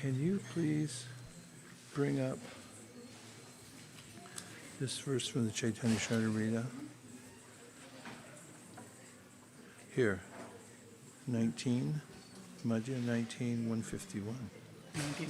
Can you please bring up this verse from the Chaitanya Charitamrita? Here, 19, Madhya 19, 151. 19.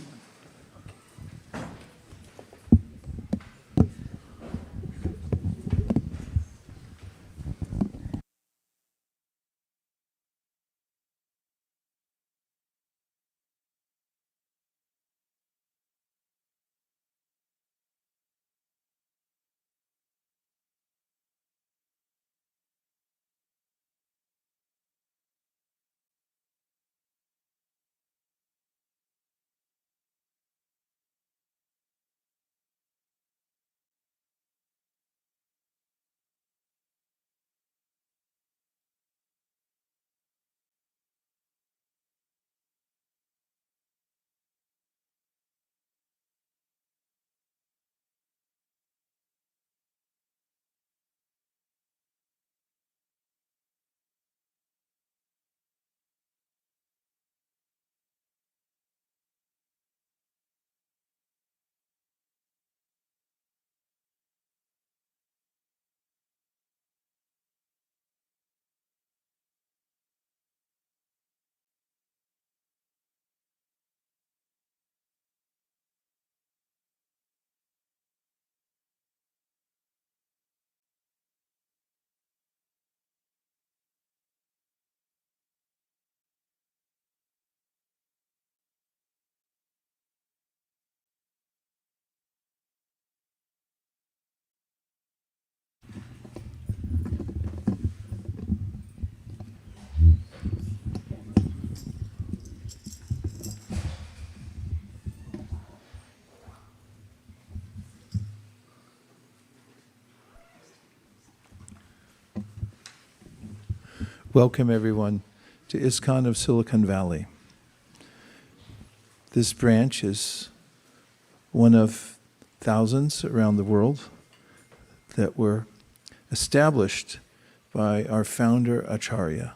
Welcome everyone to ISKCON of Silicon Valley. This branch is one of thousands around the world that were established by our founder Acharya,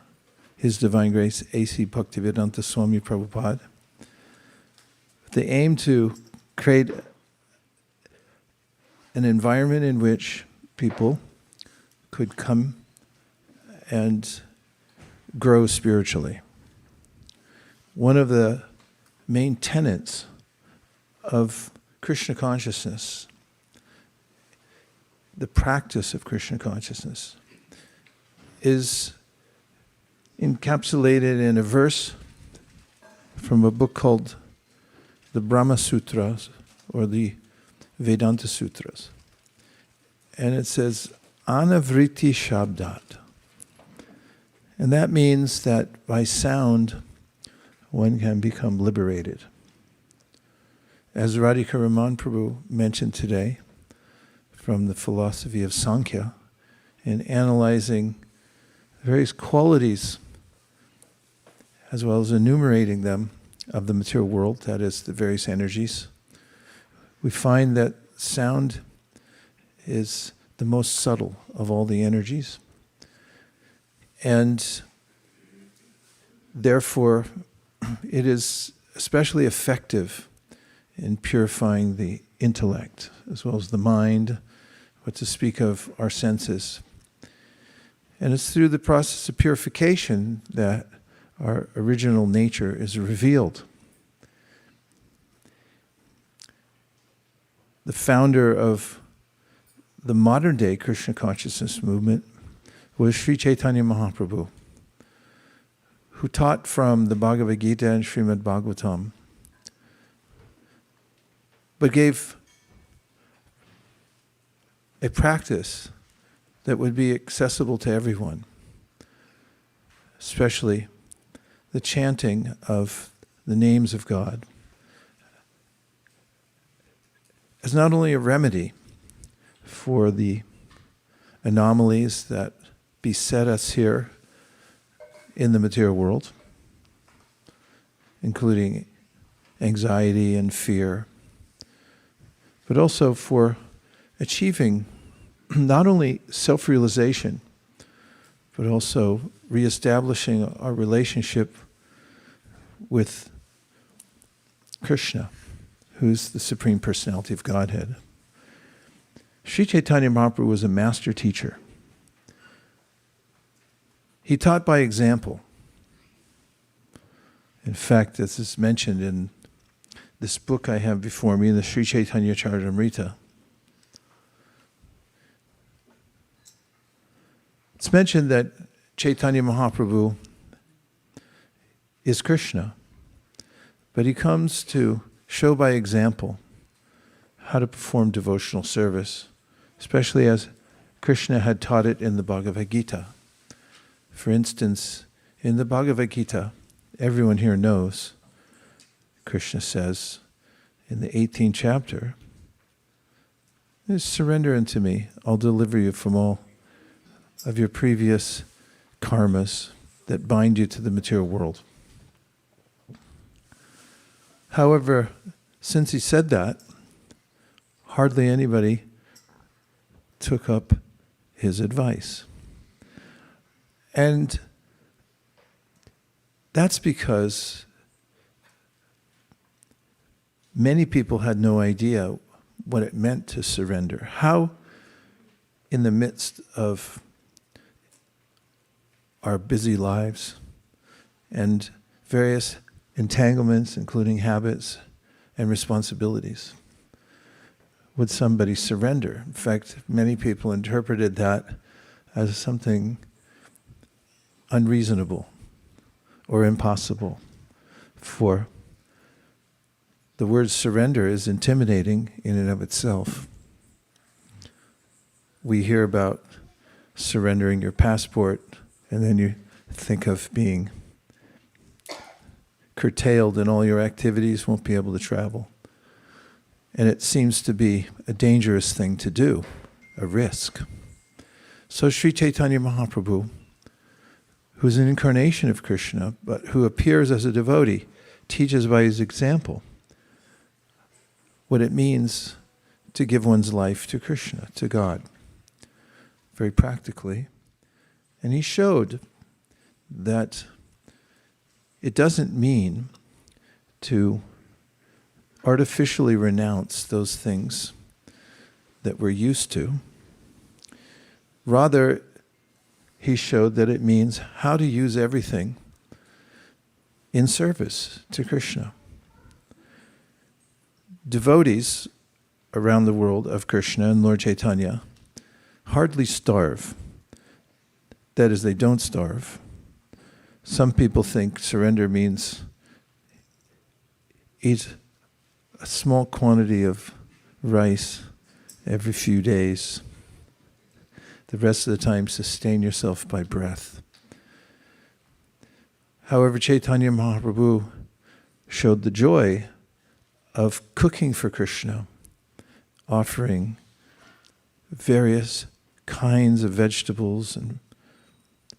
His Divine Grace A.C. Bhaktivedanta Swami Prabhupada. They aim to create an environment in which people could come and grow spiritually. One of the main tenets of Krishna consciousness, the practice of Krishna consciousness, is encapsulated in a verse from a book called the Brahma Sutras or the Vedanta Sutras. And it says, Anavriti Shabdat. And that means that by sound, one can become liberated. As Radhika Raman Prabhu mentioned today, from the philosophy of Sankhya, in analyzing various qualities, as well as enumerating them, of the material world, that is, the various energies, we find that sound is the most subtle of all the energies. And therefore, it is especially effective in purifying the intellect, as well as the mind, what to speak of our senses. And it's through the process of purification that our original nature is revealed. The founder of the modern day Krishna consciousness movement was Sri Chaitanya Mahaprabhu, who taught from the Bhagavad Gita and Srimad Bhagavatam, but gave a practice that would be accessible to everyone, especially the chanting of the names of God, as not only a remedy for the anomalies that beset us here in the material world, including anxiety and fear, but also for achieving not only self-realization, but also reestablishing our relationship with Krishna, who's the Supreme Personality of Godhead. Sri Chaitanya Mahaprabhu was a master teacher. He taught by example. In fact, this is mentioned in this book I have before me, the Sri Chaitanya Charitamrita. It's mentioned that Chaitanya Mahaprabhu is Krishna, but he comes to show by example how to perform devotional service, especially as Krishna had taught it in the Bhagavad Gita. For instance, in the Bhagavad Gita, everyone here knows, Krishna says in the 18th chapter, surrender unto me, I'll deliver you from all of your previous karmas that bind you to the material world. However, since he said that, hardly anybody took up his advice. And that's because many people had no idea what it meant to surrender. How, in the midst of our busy lives and various entanglements, including habits and responsibilities, would somebody surrender? In fact, many people interpreted that as something unreasonable or impossible. For the word surrender is intimidating in and of itself. We hear about surrendering your passport, and then you think of being curtailed in all your activities, won't be able to travel. And it seems to be a dangerous thing to do, a risk. So Sri Chaitanya Mahaprabhu, who's an incarnation of Krishna, but who appears as a devotee, teaches by his example what it means to give one's life to Krishna, to God, very practically. And he showed that it doesn't mean to artificially renounce those things that we're used to. Rather, he showed that it means how to use everything in service to Krishna. Devotees around the world of Krishna and Lord Chaitanya hardly starve. That is, they don't starve. Some people think surrender means eat a small quantity of rice every few days. The rest of the time, sustain yourself by breath. However, Chaitanya Mahaprabhu showed the joy of cooking for Krishna, offering various kinds of vegetables and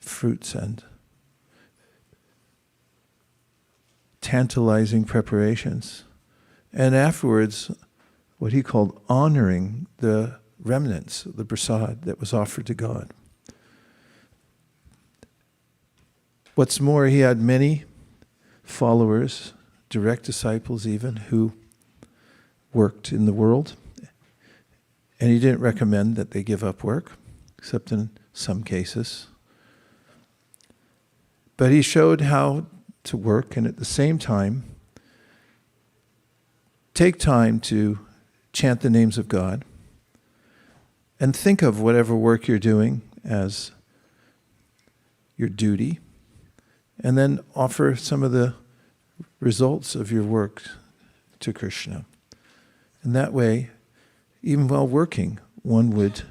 fruits and tantalizing preparations. And afterwards, what he called honoring the remnants, the prasad that was offered to God. What's more, he had many followers, direct disciples even, who worked in the world. And he didn't recommend that they give up work, except in some cases. But he showed how to work and at the same time take time to chant the names of God and think of whatever work you're doing as your duty, and then offer some of the results of your work to Krishna. And that way, even while working, one would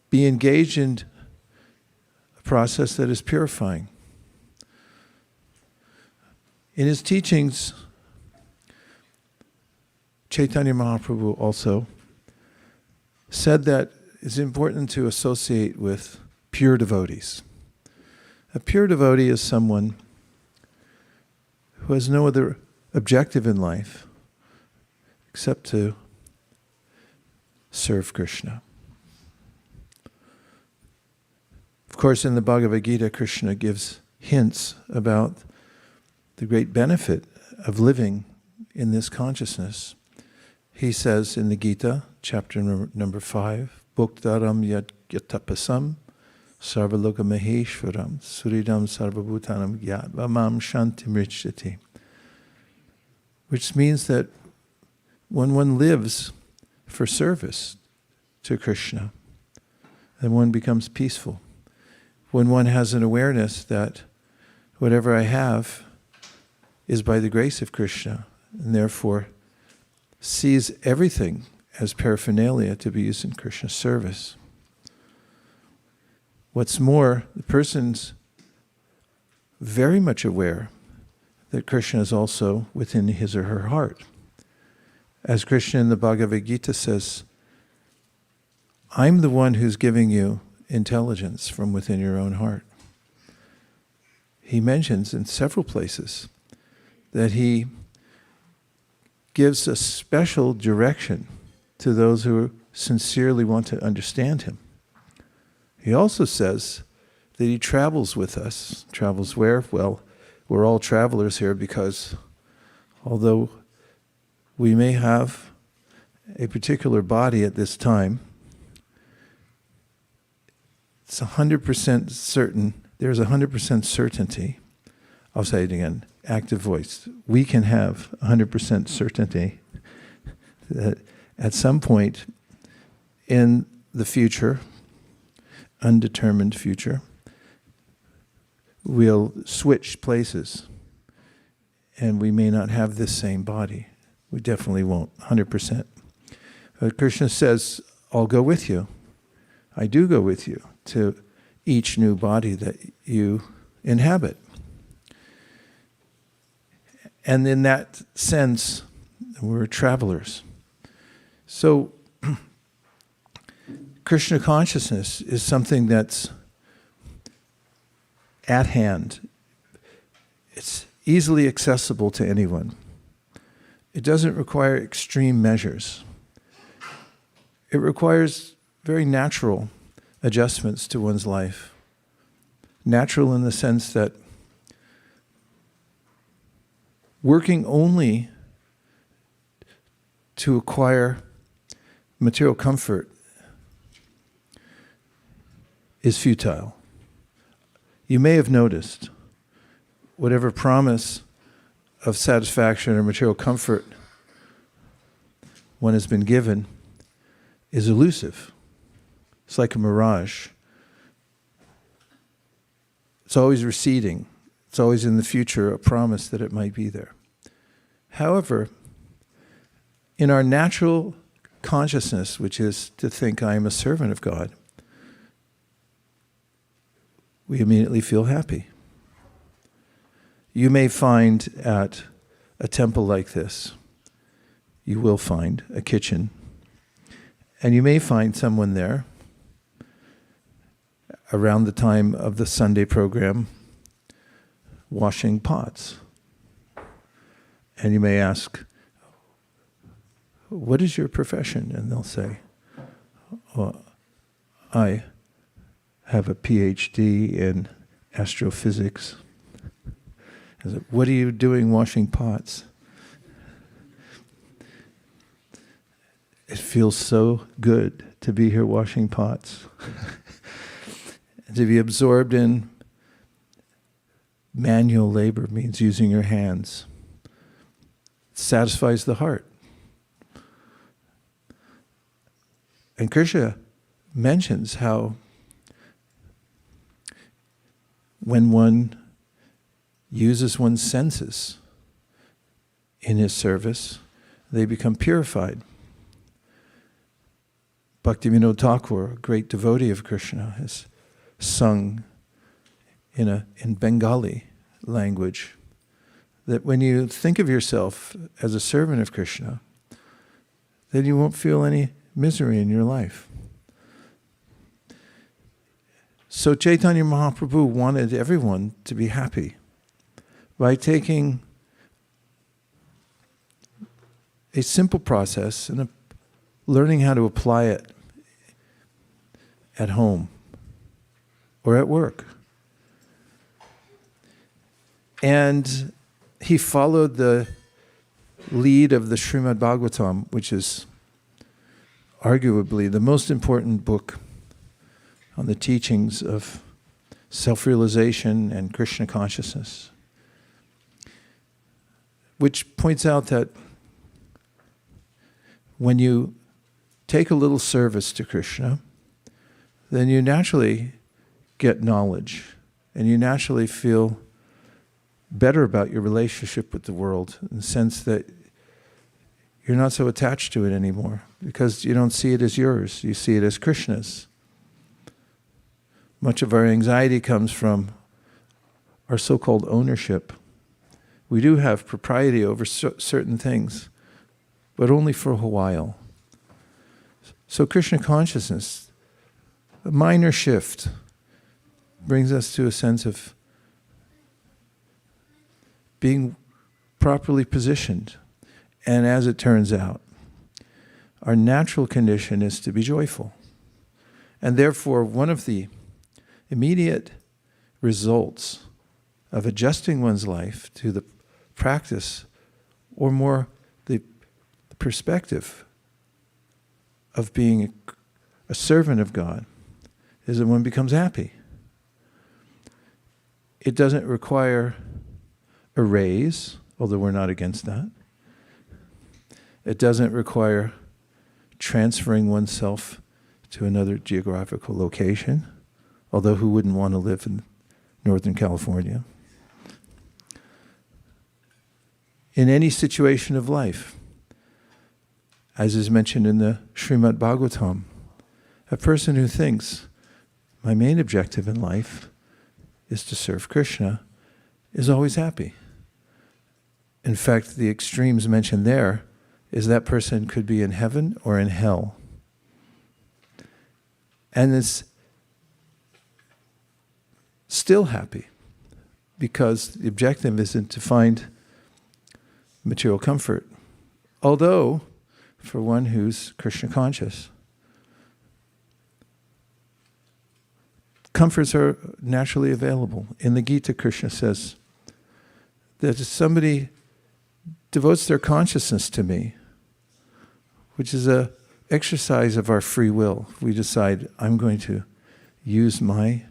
be engaged in a process that is purifying. In his teachings, Chaitanya Mahaprabhu also said that it's important to associate with pure devotees. A pure devotee is someone who has no other objective in life except to serve Krishna. Of course, in the Bhagavad Gita, Krishna gives hints about the great benefit of living in this consciousness. He says in the Gita, chapter number 5, Bhoktaram yat yatapasam sarvaloka maheshwaram suridam sarvabhutanam gyatva shantim richati. Which means that when one lives for service to Krishna, then one becomes peaceful. When one has an awareness that whatever I have is by the grace of Krishna, and therefore sees everything as paraphernalia to be used in Krishna's service. What's more, the person's very much aware that Krishna is also within his or her heart. As Krishna in the Bhagavad Gita says, I'm the one who's giving you intelligence from within your own heart. He mentions in several places that he gives a special direction to those who sincerely want to understand him. He also says that he travels with us. Travels where? Well, we're all travelers here because although we may have a particular body at this time, it's 100% certain, there's 100% certainty. I'll say it again, active voice. We can have 100% certainty that at some point in the future, undetermined future, we'll switch places and we may not have this same body. We definitely won't, 100%. But Krishna says, I'll go with you. I do go with you to each new body that you inhabit. And in that sense, we're travelers. So, Krishna consciousness is something that's at hand. It's easily accessible to anyone. It doesn't require extreme measures. It requires very natural adjustments to one's life. Natural in the sense that working only to acquire material comfort is futile. You may have noticed whatever promise of satisfaction or material comfort one has been given is elusive. It's like a mirage. It's always receding. It's always in the future a promise that it might be there. However, in our natural consciousness, which is to think I am a servant of God, we immediately feel happy. You may find at a temple like this, you will find a kitchen, and you may find someone there around the time of the Sunday program washing pots. And you may ask, what is your profession? And they'll say, well, I have a PhD in astrophysics. I said, what are you doing washing pots? It feels so good to be here washing pots. To be absorbed in manual labor means using your hands. It satisfies the heart. And Krishna mentions how when one uses one's senses in his service, they become purified. Bhaktivinoda Thakur, a great devotee of Krishna, has sung in Bengali language that when you think of yourself as a servant of Krishna, then you won't feel any misery in your life. So Chaitanya Mahaprabhu wanted everyone to be happy by taking a simple process and learning how to apply it at home or at work. And he followed the lead of the Srimad Bhagavatam, which is arguably the most important book on the teachings of self-realization and Krishna consciousness, which points out that when you take a little service to Krishna, then you naturally get knowledge, and you naturally feel better about your relationship with the world, in the sense that you're not so attached to it anymore, because you don't see it as yours, you see it as Krishna's. Much of our anxiety comes from our so-called ownership. We do have propriety over certain things, but only for a while. So Krishna consciousness, a minor shift, brings us to a sense of being properly positioned. And as it turns out, our natural condition is to be joyful. And therefore, one of the immediate results of adjusting one's life to the practice, or more the perspective of being a servant of God, is that one becomes happy. It doesn't require a raise, although we're not against that. It doesn't require transferring oneself to another geographical location, although who wouldn't want to live in Northern California? In any situation of life, as is mentioned in the Srimad Bhagavatam, a person who thinks, my main objective in life is to serve Krishna, is always happy. In fact, the extremes mentioned there is that person could be in heaven or in hell. And is still happy, because the objective isn't to find material comfort. Although, for one who's Krishna conscious, comforts are naturally available. In the Gita, Krishna says that if somebody devotes their consciousness to me, which is an exercise of our free will, we decide, I'm going to use my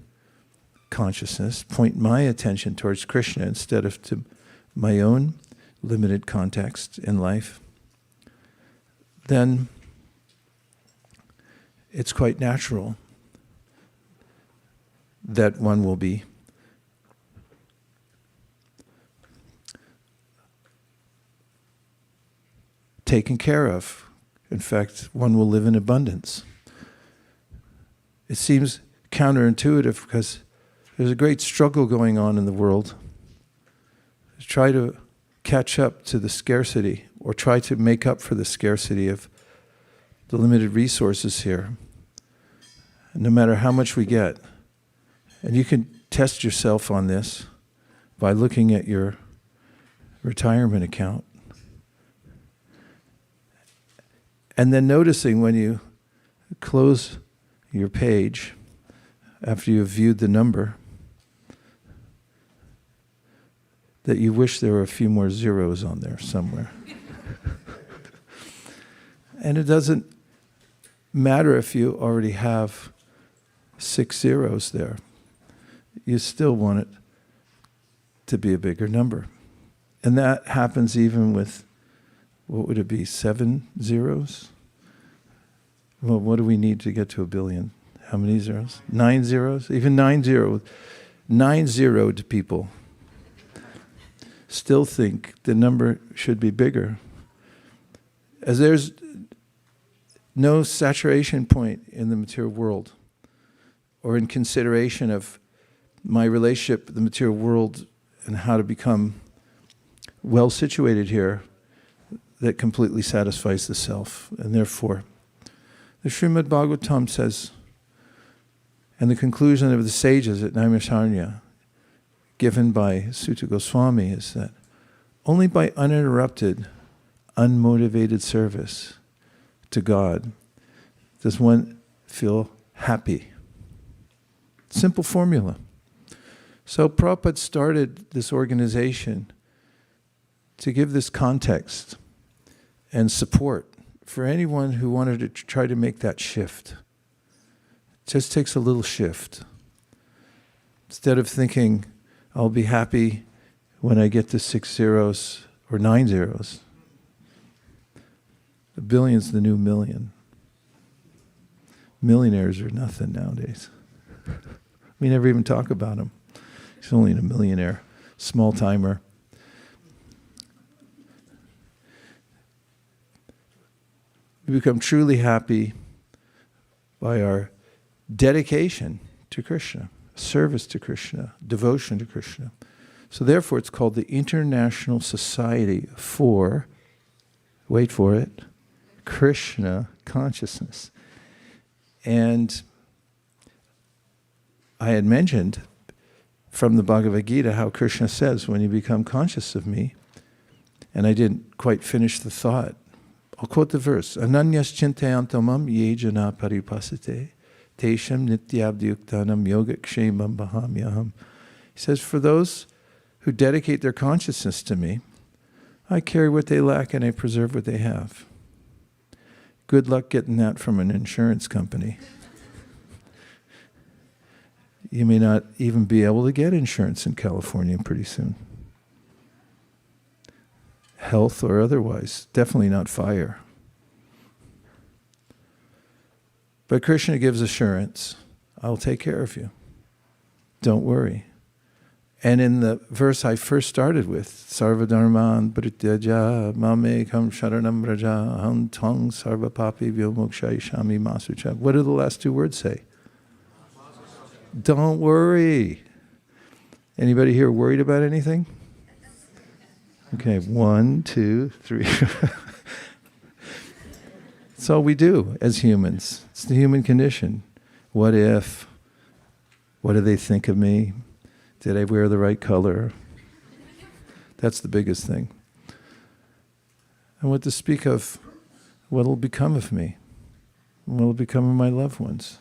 consciousness, point my attention towards Krishna instead of to my own limited context in life, then it's quite natural that one will be taken care of. In fact, one will live in abundance. It seems counterintuitive because there's a great struggle going on in the world to try to catch up to the scarcity, or try to make up for the scarcity of the limited resources here, no matter how much we get. And you can test yourself on this by looking at your retirement account. And then noticing when you close your page, after you've viewed the number, that you wish there were a few more zeros on there somewhere. And it doesn't matter if you already have 6 zeros there. You still want it to be a bigger number. And that happens even with, what would it be, 7 zeros? Well, what do we need to get to 1 billion? How many zeros? 9 zeros? Even 9 zeroed people still think the number should be bigger. As there's no saturation point in the material world, or in consideration of my relationship with the material world and how to become well situated here, that completely satisfies the self. And therefore, the Srimad Bhagavatam says, and the conclusion of the sages at Naimisharanya, given by Sutta Goswami, is that only by uninterrupted, unmotivated service to God does one feel happy. Simple formula. So Prabhupada started this organization to give this context and support for anyone who wanted to try to make that shift. It just takes a little shift. Instead of thinking, I'll be happy when I get to 6 zeros or 9 zeros. A billion's the new million. Millionaires are nothing nowadays. We never even talk about him. He's only a millionaire, small timer. We become truly happy by our dedication to Krishna, service to Krishna, devotion to Krishna. So therefore it's called the International Society for, wait for it, Krishna consciousness. And I had mentioned from the Bhagavad Gita how Krishna says, when you become conscious of me, and I didn't quite finish the thought, I'll quote the verse, Ananyas chintayantamam ye jana paripasate, tesham nityabdiyuktanam yogakshemam bahamyaham. He says, for those who dedicate their consciousness to me, I carry what they lack and I preserve what they have. Good luck getting that from an insurance company. You may not even be able to get insurance in California pretty soon. Health or otherwise, definitely not fire. But Krishna gives assurance, I'll take care of you. Don't worry. And in the verse I first started with, Sarva Dharman Prityaja Mamekam Sharanam Raja Aham Tvang Sarva Papi Vyomokshai Shami Masucha. What do the last two words say? Don't worry. Anybody here worried about anything? Okay, 1, 2, 3. That's all we do as humans. It's the human condition. What if? What do they think of me? Did I wear the right color? That's the biggest thing. And what to speak of what will become of me? What will become of my loved ones?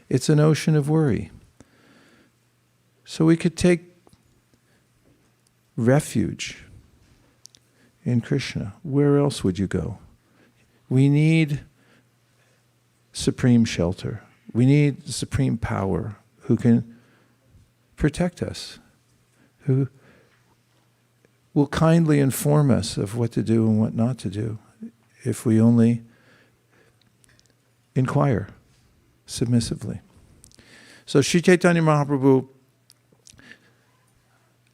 It's an ocean of worry. So we could take refuge in Krishna. Where else would you go? We need supreme shelter. We need supreme power who can protect us, who will kindly inform us of what to do and what not to do if we only inquire submissively. So Sri Chaitanya Mahaprabhu,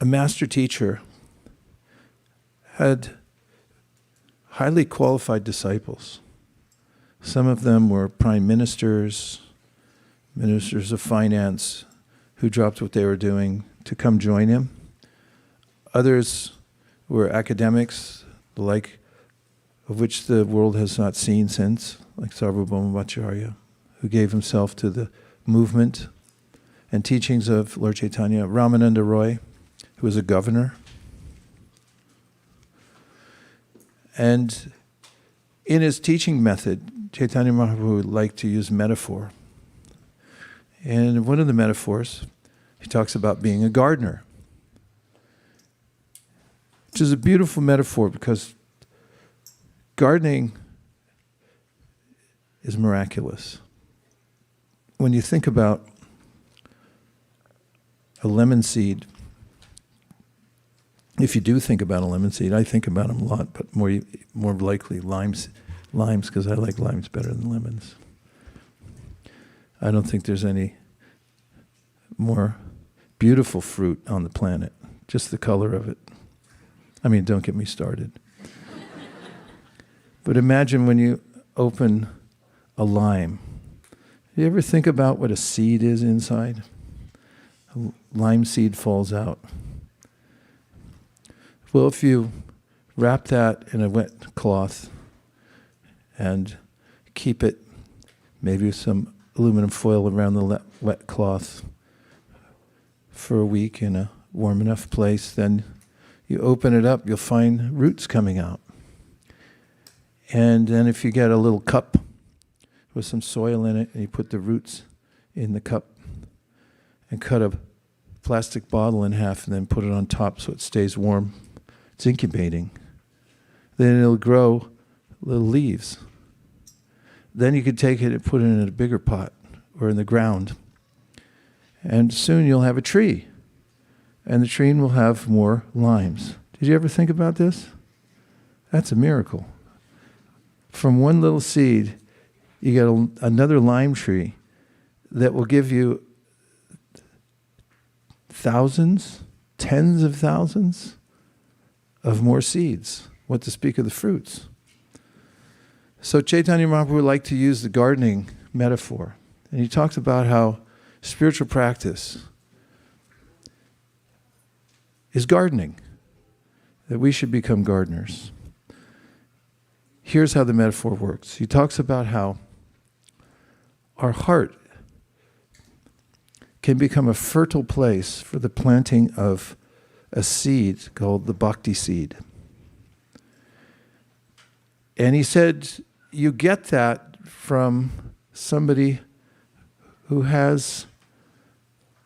a master teacher, had highly qualified disciples. Some of them were prime ministers, ministers of finance, who dropped what they were doing to come join him. Others were academics, the like of which the world has not seen since, like Sarvabhauma Bhattacharya, who gave himself to the movement and teachings of Lord Chaitanya. Ramananda Roy, who was a governor. And in his teaching method, Chaitanya Mahaprabhu liked to use metaphor. And one of the metaphors, he talks about being a gardener, which is a beautiful metaphor because gardening is miraculous. When you think about a lemon seed, if you do think about a lemon seed, I think about them a lot, but more likely limes, because I like limes better than lemons. I don't think there's any more beautiful fruit on the planet, just the color of it. I mean, don't get me started. But imagine when you open a lime. You ever think about what a seed is inside? A lime seed falls out. Well, if you wrap that in a wet cloth and keep it maybe with some aluminum foil around the wet cloth for a week in a warm enough place, then you open it up, you'll find roots coming out. And then if you get a little cup with some soil in it and you put the roots in the cup and cut a plastic bottle in half and then put it on top so it stays warm, it's incubating. then it'll grow little leaves. Then you could take it and put it in a bigger pot or in the ground. And soon you'll have a tree. And the tree will have more limes. Did you ever think about this? That's a miracle. From one little seed, you get another lime tree that will give you thousands, tens of thousands of more seeds. What to speak of the fruits. So Chaitanya Mahaprabhu would like to use the gardening metaphor. And he talks about how spiritual practice is gardening, that we should become gardeners. Here's how the metaphor works. He talks about how our heart can become a fertile place for the planting of a seed called the bhakti seed. And he said, you get that from somebody who has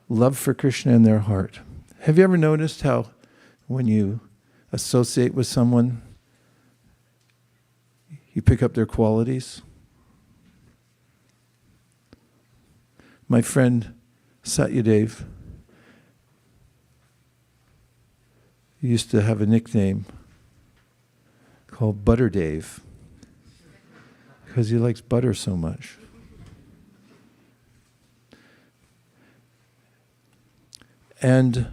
love for Krishna in their heart. Have you ever noticed how when you associate with someone, you pick up their qualities? My friend Satyadev used to have a nickname called Butter Dave because he likes butter so much. And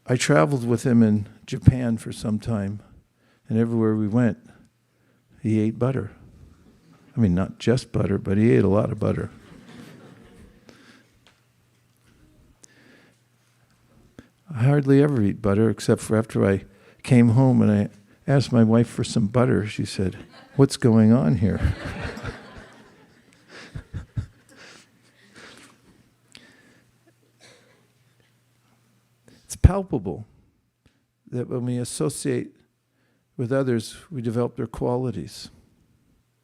I traveled with him in Japan for some time, and everywhere we went, he ate butter. I mean, not just butter, but he ate a lot of butter. I hardly ever eat butter, except for after I came home and I asked my wife for some butter. She said, "What's going on here?" It's palpable that when we associate with others, we develop their qualities.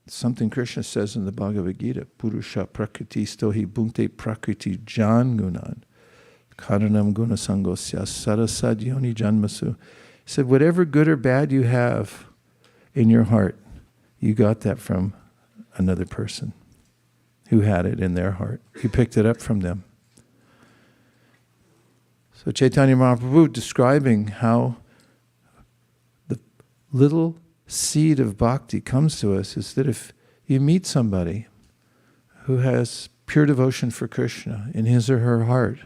It's something Krishna says in the Bhagavad Gita, Purusha prakriti stohi bhunte prakriti jan gunan. Karanam guna sangosya sarasad yoni janmasu. He said, whatever good or bad you have in your heart, you got that from another person who had it in their heart. You picked it up from them. So Chaitanya Mahaprabhu describing how the little seed of bhakti comes to us is that if you meet somebody who has pure devotion for Krishna in his or her heart,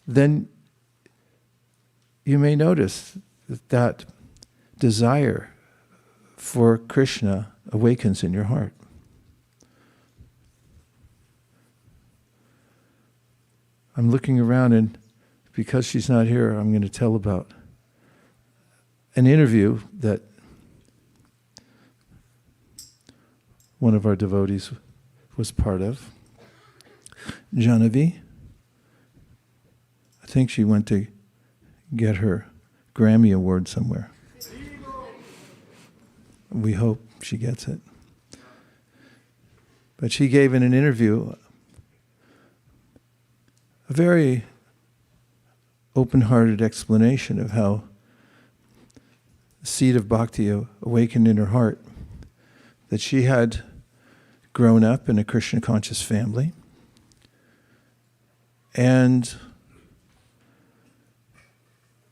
then you may notice that desire for Krishna awakens in your heart. I'm looking around, and because she's not here, I'm going to tell about an interview that one of our devotees was part of. Janavi. I think she went to get her Grammy Award somewhere. We hope she gets it. But she gave in an interview a very open-hearted explanation of how the seed of bhakti awakened in her heart, that she had grown up in a Krishna conscious family, and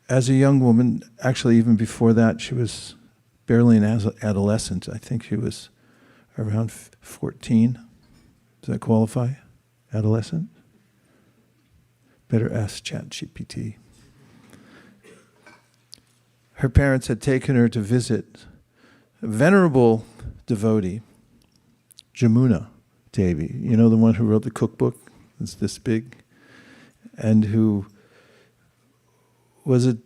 as a young woman, actually even before that, she was barely an adolescent. I think she was around 14. Does that qualify? Adolescent? Better ask ChatGPT. Her parents had taken her to visit a venerable devotee, Jamuna Devi. You know, the one who wrote the cookbook? It's this big. And who was a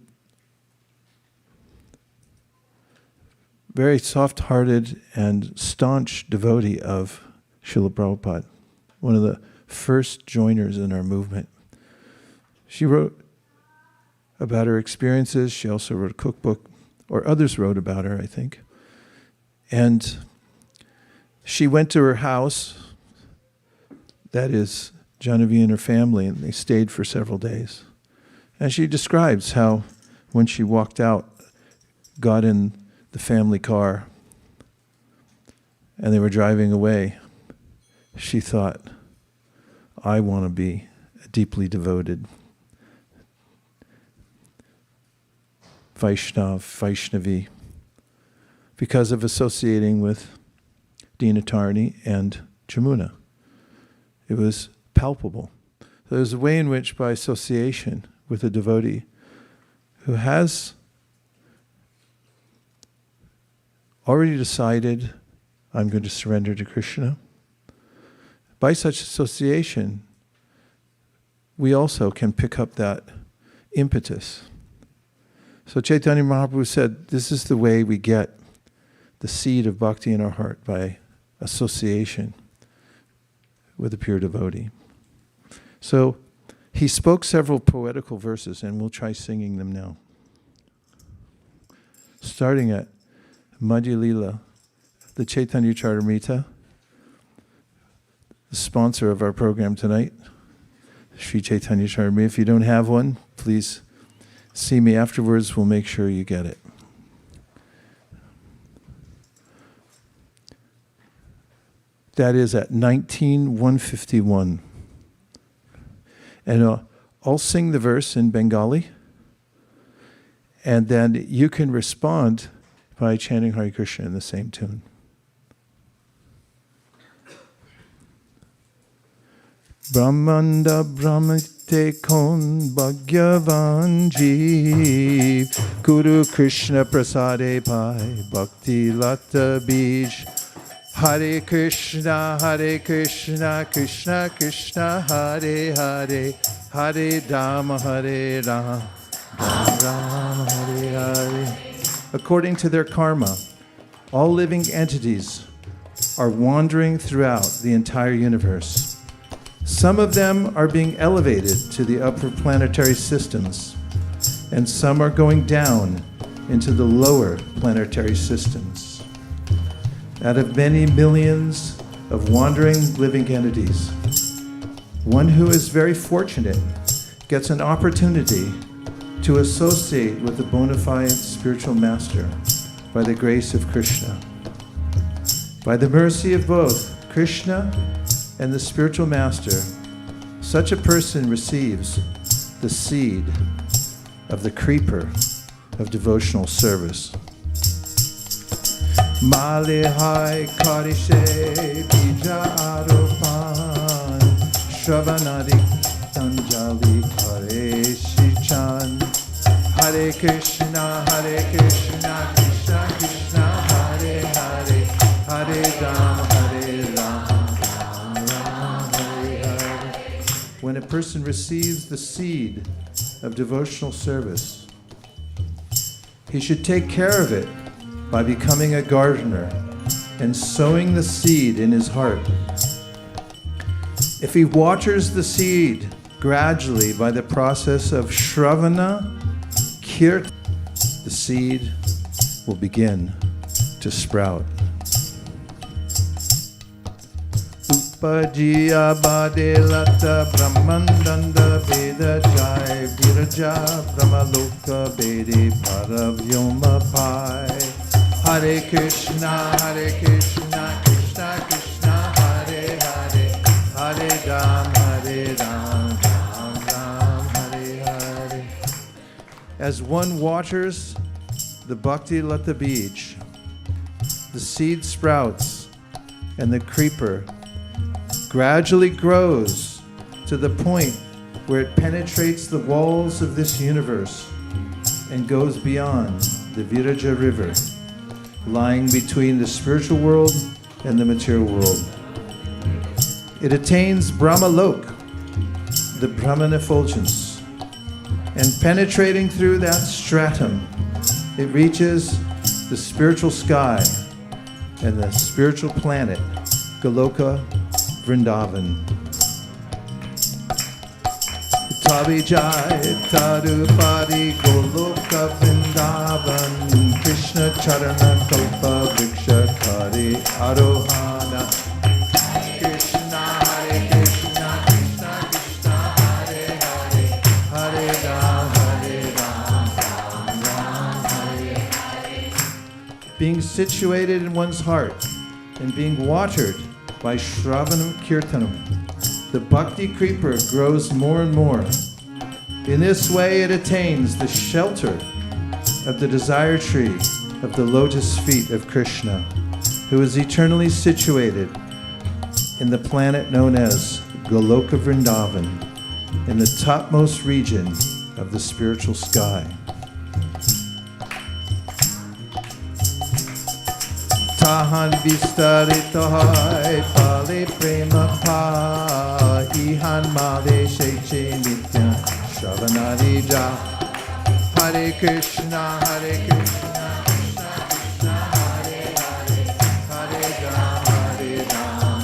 very soft-hearted and staunch devotee of Srila Prabhupada, one of the first joiners in our movement. She wrote about her experiences. She also wrote a cookbook, or others wrote about her, I think. And she went to her house, that is, Janavi and her family, and they stayed for several days. And she describes how when she walked out, got in the family car and they were driving away, she thought, I want to be a deeply devoted Vaishnavi, because of associating with Dinatarni and Jamuna. It was palpable. So there's a way in which, by association with a devotee who has already decided, I'm going to surrender to Krishna, by such association, we also can pick up that impetus. So Chaitanya Mahaprabhu said, this is the way we get the seed of bhakti in our heart, by association with a pure devotee. So he spoke several poetical verses, and we'll try singing them now. Starting at Madhya Lila, the Chaitanya Charitamrita, the sponsor of our program tonight, Sri Chaitanya Charitamrita. If you don't have one, please see me afterwards. We'll make sure you get it. That is at 19,151. And I'll sing the verse in Bengali, and then you can respond by chanting Hare Krishna in the same tune. Brahmanda Brahmate Kon Bhagyavan Jeev Guru Krishna Prasade Pai Bhakti Lata Bij Hare Krishna Krishna Krishna Hare Hare Hare Rama Hare Rama Rama Hare Hare. According to their karma, all living entities are wandering throughout the entire universe. Some of them are being elevated to the upper planetary systems, and some are going down into the lower planetary systems. Out of many millions of wandering living entities, one who is very fortunate gets an opportunity to associate with the bona fide spiritual master by the grace of Krishna. By the mercy of both Krishna and the spiritual master, such a person receives the seed of the creeper of devotional service. Malihai karishe bija aropan shravanadi tanjali kare shichan Hare Krishna Krishna Krishna Hare Hare Hare Rama Hare Rama Hare Hare. When a person receives the seed of devotional service, he should take care of it by becoming a gardener and sowing the seed in his heart. If he waters the seed gradually by the process of Shravana, Kirtan, the seed will begin to sprout. Upajiya Badelata Brahmandanda Veda Jai Viraja Brahmaloka Bedi Paravyoma Pai Hare Krishna Krishna Krishna Hare Hare Hare Ram Ram Ram Hare Hare. As one waters the Bhakti Lata Bij, the seed sprouts and the creeper gradually grows to the point where it penetrates the walls of this universe and goes beyond the Viraja river, lying between the spiritual world and the material world. It attains Brahmalok, the Brahman effulgence, and penetrating through that stratum, it reaches the spiritual sky and the spiritual planet, Goloka Vrindavan. Tabi Jai Tarupadi Goloka Vrindavan Krishna Charana Kalpa Vriksha Kari Arohana Krishna Hare Krishna Krishna Krishna Hare Hare Hare Ram Ram Ram Hare Hare. being situated in one's heart and being watered by Shravanam Kirtanam, the bhakti creeper grows more and more. In this way it attains the shelter of the desire tree of the lotus feet of Krishna, who is eternally situated in the planet known as Goloka Vrindavan, in the topmost region of the spiritual sky. Tahan vistaritohai pale prema pa ihan male sheche nitya shravanarija. Hare Krishna, Hare Krishna, Krishna Krishna, Hare Hare, Hare Ram,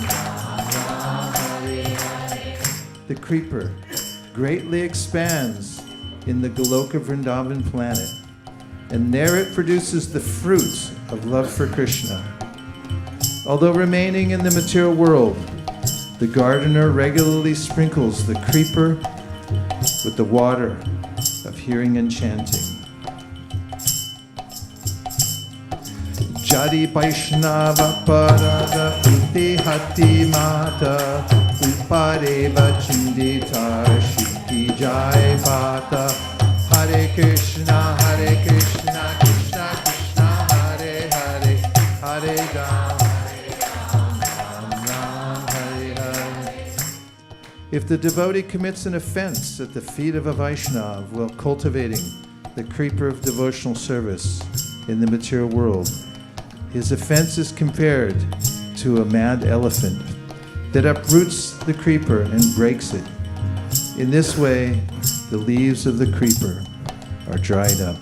Ram Hare Hare. The creeper greatly expands in the Goloka Vrindavan planet, and there it produces the fruits of love for Krishna. Although remaining in the material world, the gardener regularly sprinkles the creeper with the water of hearing and chanting. Jadi Vaishnava Parada Uti Hati Mata Upareva Chindita Shikti Jai Bata. Hare Krishna, Hare Krishna, Krishna Krishna, Hare Hare, Hare Ram, Ram Ram, Hare Hare. If the devotee commits an offense at the feet of a Vaishnava while cultivating the creeper of devotional service in the material world, his offense is compared to a mad elephant that uproots the creeper and breaks it. In this way, the leaves of the creeper are dried up.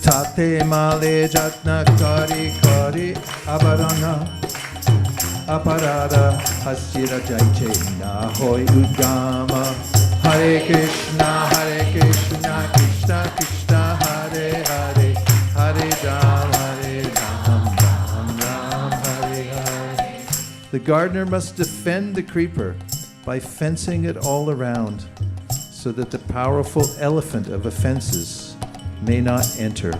Tate male jatna kari kari abarana aparada hasira jaiche na hoi udgama. Hare Krishna, Hare Krishna, Krishna Krishna, Hare Hare, Hare Ram, Ram Ram, Hare Hare. The gardener must defend the creeper by fencing it all around, so that the powerful elephant of offenses may not enter.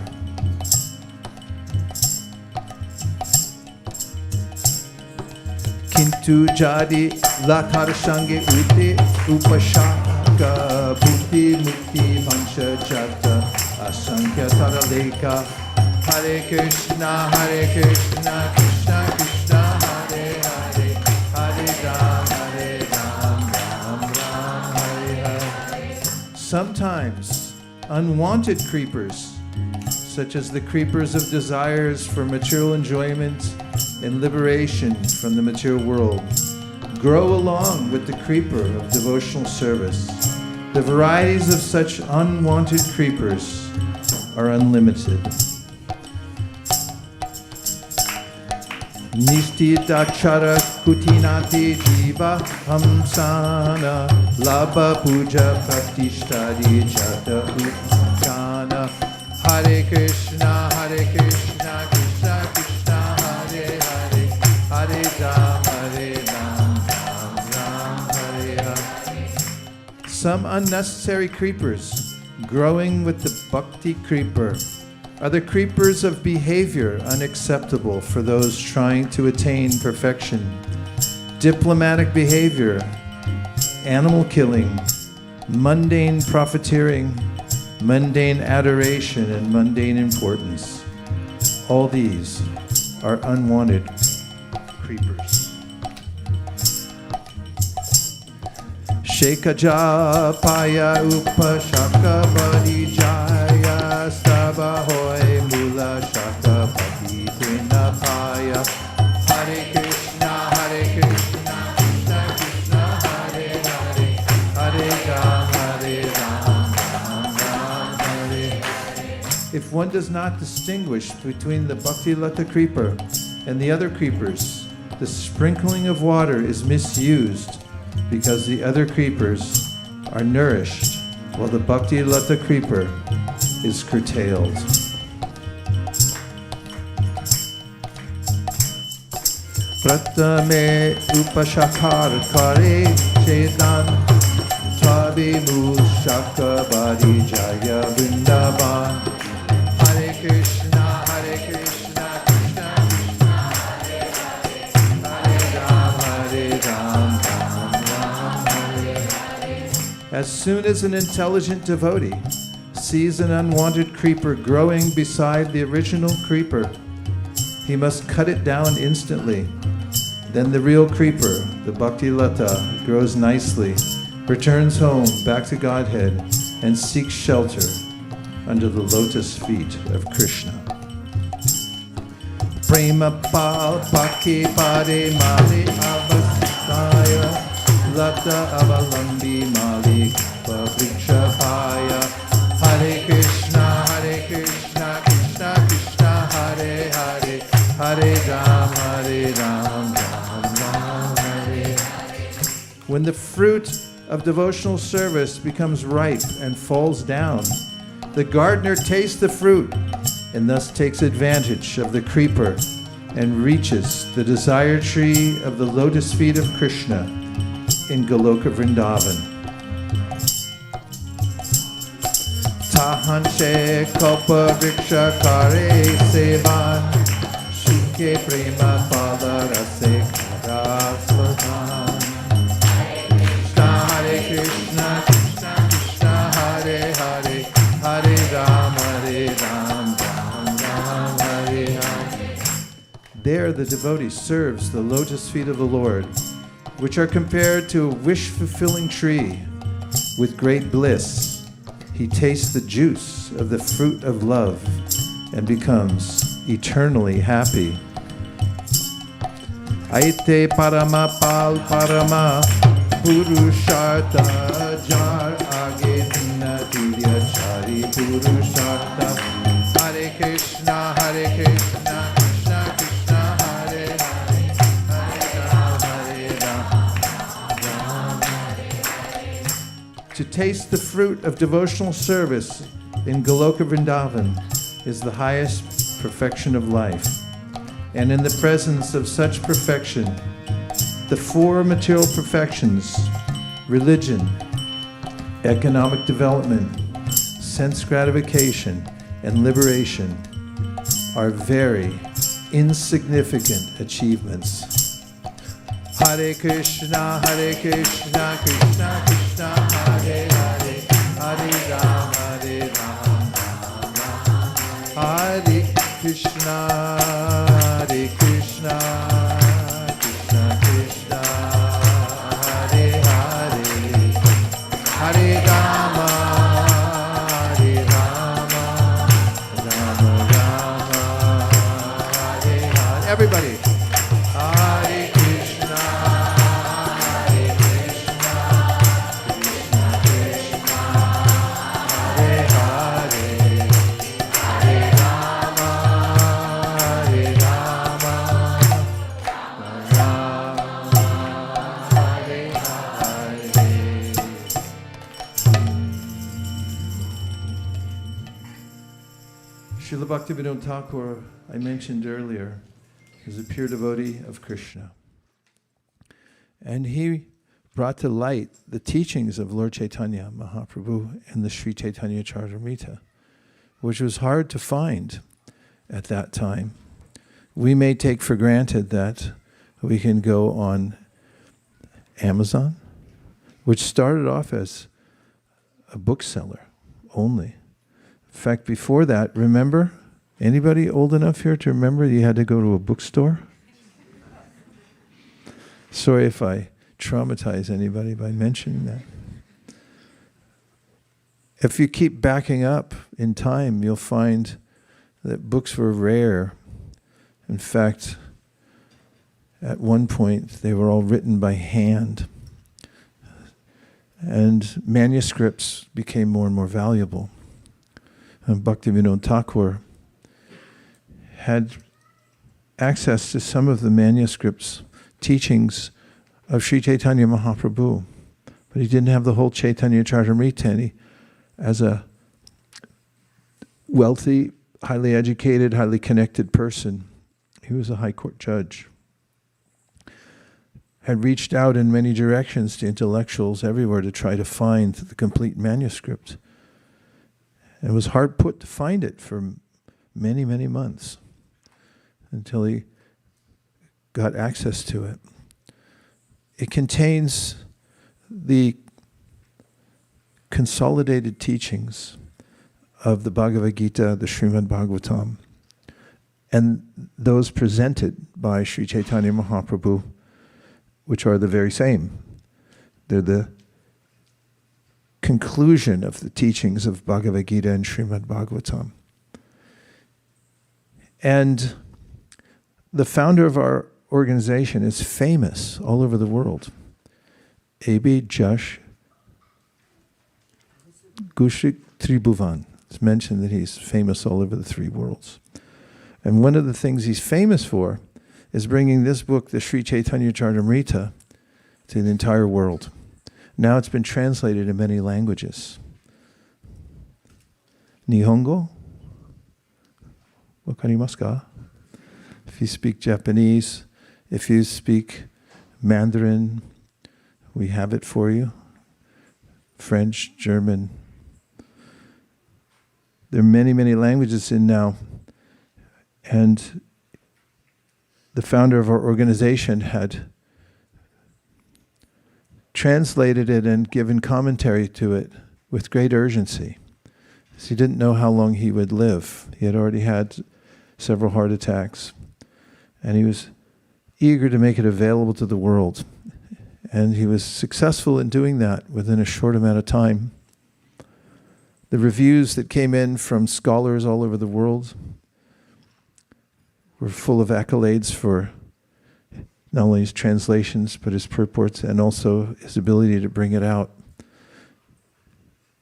Kintu jadi latar shange uti upashaka bhuti mukti vansha jata asankya taraleka. Hare Krishna, Hare Krishna, Krishna Krishna, Hare Hare, Hare Ram, Hare Ram, Ram Ram, Hare Hare. Sometimes unwanted creepers, such as the creepers of desires for material enjoyment and liberation from the material world, grow along with the creeper of devotional service. The varieties of such unwanted creepers are unlimited. Nistitachara kutinati jiva hamsana labha puja pratishtadi jata utkana. Hare Krishna, Hare Krishna, Krishna Krishna, Hare Hare, Hare Ram, Ram Ram, Hare Hare. Some unnecessary creepers growing with the bhakti creeper are the creepers of behavior unacceptable for those trying to attain perfection. Diplomatic behavior, animal killing, mundane profiteering, mundane adoration, and mundane importance. All these are unwanted creepers. Shekaja paya upashaka badijaya stabahoy mula shaka padipina paya. Hare Krishna, Hare Krishna, Krishna Krishna, Hare Hare, Hare Ram, Ram Ram, Hare Hare. If one does not distinguish between the Bhakti Lata creeper and the other creepers, the sprinkling of water is misused, because the other creepers are nourished while the Bhakti Lata creeper is curtailed. Pratame upashakar kare chedan Swabimu Shakabadi Jaya Vrindavan. Hare Krishna, Krishna Krishna, Hare Ram, Ram Hare. As soon as an intelligent devotee sees an unwanted creeper growing beside the original creeper, he must cut it down instantly. Then the real creeper, the Bhakti Lata, grows nicely, returns home back to Godhead, and seeks shelter under the lotus feet of Krishna. Prema pal paki pade mali avastaya lata avalambi mali pabriksha paya. Hare Krishna, Krishna Krishna, Hare Hare, Hare Ram, Ram Hare. When the fruit of devotional service becomes ripe and falls down, the gardener tastes the fruit and thus takes advantage of the creeper and reaches the desired tree of the lotus feet of Krishna in Goloka Vrindavan. Tahanche kopa vriksha kare sevan shuke prema pada rase karasvadan. Hare Krishna, Krishna Krishna, Hare Hare, Hare Ram, Ram Hare Hare. There the devotee serves the lotus feet of the Lord, which are compared to a wish-fulfilling tree. With great bliss, he tastes the juice of the fruit of love and becomes eternally happy. Aite parama pal parama purushartha jar age dinatiya chari purushartha. Hare Krishna, Krishna Krishna, Hare Hare, Hare Ram. To taste the fruit of devotional service in Goloka Vrindavan is the highest perfection of life. And in the presence of such perfection, the four material perfections, religion, economic development, sense gratification, and liberation, are very insignificant achievements. Hare Krishna, Krishna Krishna, Hare Hare, Hare Ram, Ram Ram. Hare Krishna, Krishna Krishna, Hare Hare, Hare Rama, Rama Rama, Hare Hare. Everybody. Hare Krishna, Krishna Krishna, Hare Hare, Hare Rama, Srila Bhaktivinoda Thakur, I mentioned earlier, is a pure devotee of Krishna. And he brought to light the teachings of Lord Chaitanya Mahaprabhu and the Sri Chaitanya Charitamrita, which was hard to find at that time. We may take for granted that we can go on Amazon, which started off as a bookseller only. In fact, before that, remember, anybody old enough here to remember you had to go to a bookstore? Sorry if I traumatize anybody by mentioning that. If you keep backing up in time, you'll find that books were rare. In fact, at one point, they were all written by hand. And manuscripts became more and more valuable. And Bhaktivinoda Thakur had access to some of the manuscripts, teachings of Sri Chaitanya Mahaprabhu, but he didn't have the whole Chaitanya Charitamrita. And he, as a wealthy, highly educated, highly connected person, he was a high court judge. had reached out in many directions to intellectuals everywhere to try to find the complete manuscript. And it was hard put to find it for many, many months until he got access to it. It contains the consolidated teachings of the Bhagavad Gita, the Srimad Bhagavatam, and those presented by Sri Chaitanya Mahaprabhu, which are the very same. They're the conclusion of the teachings of Bhagavad Gita and Srimad Bhagavatam. And the founder of our organization is famous all over the world. A.B. Jash Gushik Tribhuvan. It's mentioned that he's famous all over the three worlds. And one of the things he's famous for is bringing this book, the Sri Chaitanya Charitamrita, to the entire world. Now it's been translated in many languages. Nihongo? Wakarimasu ka? If you speak Japanese, if you speak Mandarin, we have it for you. French, German. There are many, many languages in now. And the founder of our organization had translated it and given commentary to it with great urgency. Because he didn't know how long he would live. He had already had several heart attacks. And he was eager to make it available to the world. And he was successful in doing that within a short amount of time. The reviews that came in from scholars all over the world were full of accolades for not only his translations, but his purports and also his ability to bring it out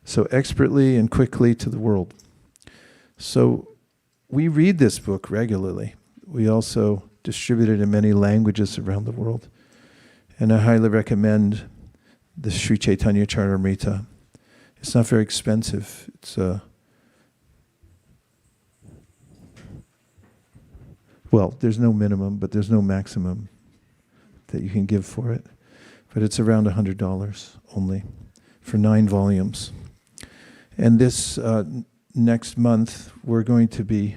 so expertly and quickly to the world. So we read this book regularly. We also distribute it in many languages around the world. And I highly recommend the Sri Chaitanya Charitamrita. It's not very expensive. It's well, there's no minimum, but there's no maximum that you can give for it. But it's around $100 only for 9 volumes. And this next month, we're going to be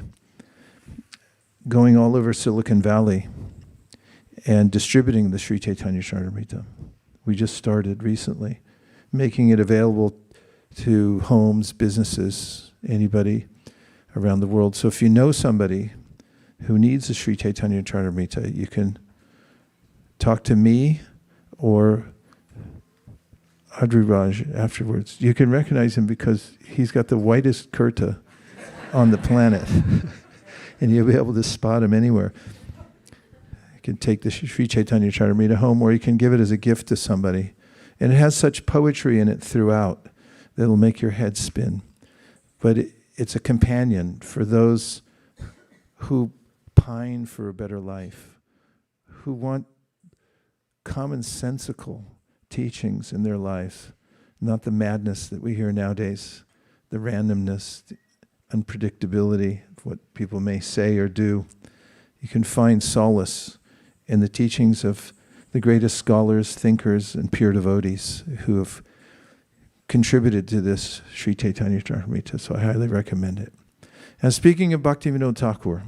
going all over Silicon Valley and distributing the Sri Chaitanya Charitamrita. We just started recently, making it available to homes, businesses, anybody around the world. So if you know somebody who needs a Sri Chaitanya Charitamrita, you can talk to me or Adriraj afterwards. You can recognize him because he's got the whitest kurta on the planet. And you'll be able to spot him anywhere. You can take the Sri Chaitanya Charitamrita home, or you can give it as a gift to somebody. And it has such poetry in it throughout that it'll make your head spin. But it's a companion for those who pine for a better life, who want commonsensical teachings in their life, not the madness that we hear nowadays, the randomness, the unpredictability of what people may say or do. You can find solace in the teachings of the greatest scholars, thinkers, and pure devotees who have contributed to this Sri Chaitanya Charitamrita, so I highly recommend it. And speaking of Bhaktivinoda Thakur,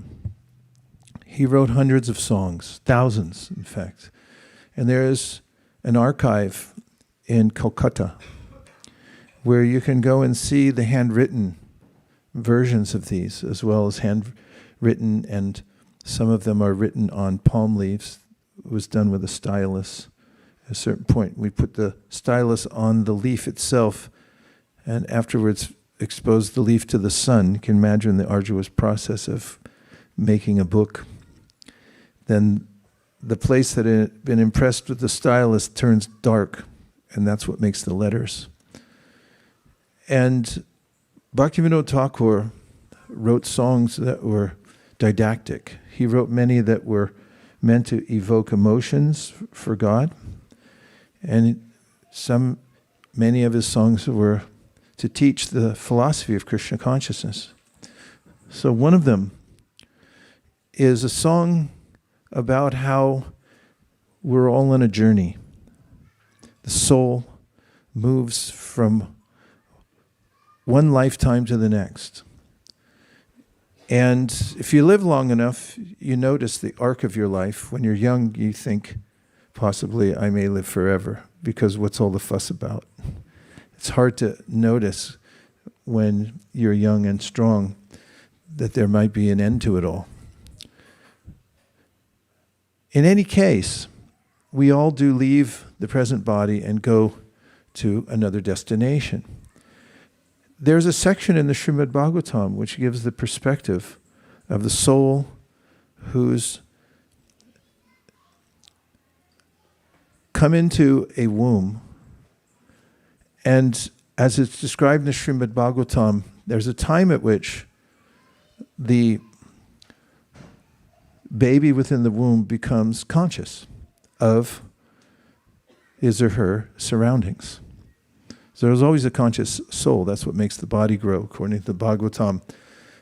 he wrote hundreds of songs, thousands in fact. And there is an archive in Calcutta where you can go and see the handwritten versions of these, as well as handwritten, and some of them are written on palm leaves. It was done with a stylus. At a certain point, we put the stylus on the leaf itself, and afterwards exposed the leaf to the sun. You can imagine the arduous process of making a book. Then the place that had been impressed with the stylus turns dark, and that's what makes the letters. And Bhaktivinoda Thakur wrote songs that were didactic. He wrote many that were meant to evoke emotions for God, and many of his songs were to teach the philosophy of Krishna consciousness. So one of them is a song about how we're all on a journey. The soul moves from one lifetime to the next. And if you live long enough, you notice the arc of your life. When you're young, you think, possibly I may live forever, because what's all the fuss about? It's hard to notice when you're young and strong that there might be an end to it all. In any case, we all do leave the present body and go to another destination. There's a section in the Srimad Bhagavatam which gives the perspective of the soul who's come into a womb. And as it's described in the Srimad Bhagavatam, there's a time at which the baby within the womb becomes conscious of his or her surroundings. So there's always a conscious soul. That's what makes the body grow, according to the Bhagavatam.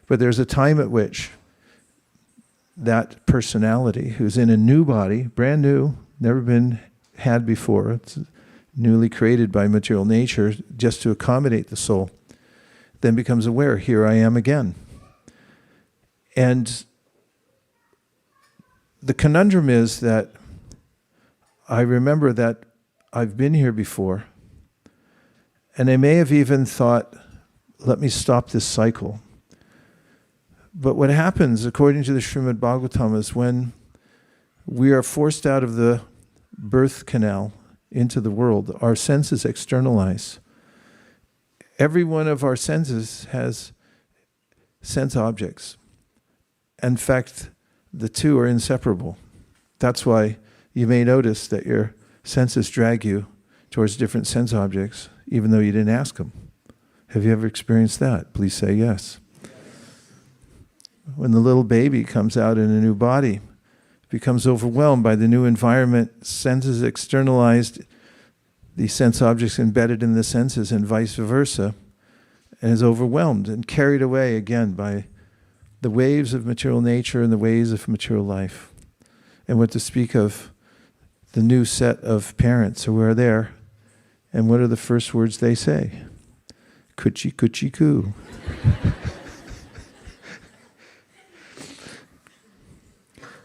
But there's a time at which that personality, who's in a new body, brand new, never been had before, it's newly created by material nature just to accommodate the soul, then becomes aware, here I am again. And the conundrum is that I remember that I've been here before, and I may have even thought, let me stop this cycle. But what happens, according to the Srimad Bhagavatam, is when we are forced out of the birth canal into the world, our senses externalize. Every one of our senses has sense objects. In fact, the two are inseparable. That's why you may notice that your senses drag you towards different sense objects, even though you didn't ask them. Have you ever experienced that? Please say yes. When the little baby comes out in a new body, becomes overwhelmed by the new environment, senses externalized, the sense objects embedded in the senses, and vice versa, and is overwhelmed and carried away again by the waves of material nature and the waves of material life. And what to speak of the new set of parents who are there, and what are the first words they say? Kuchi kuchi ku.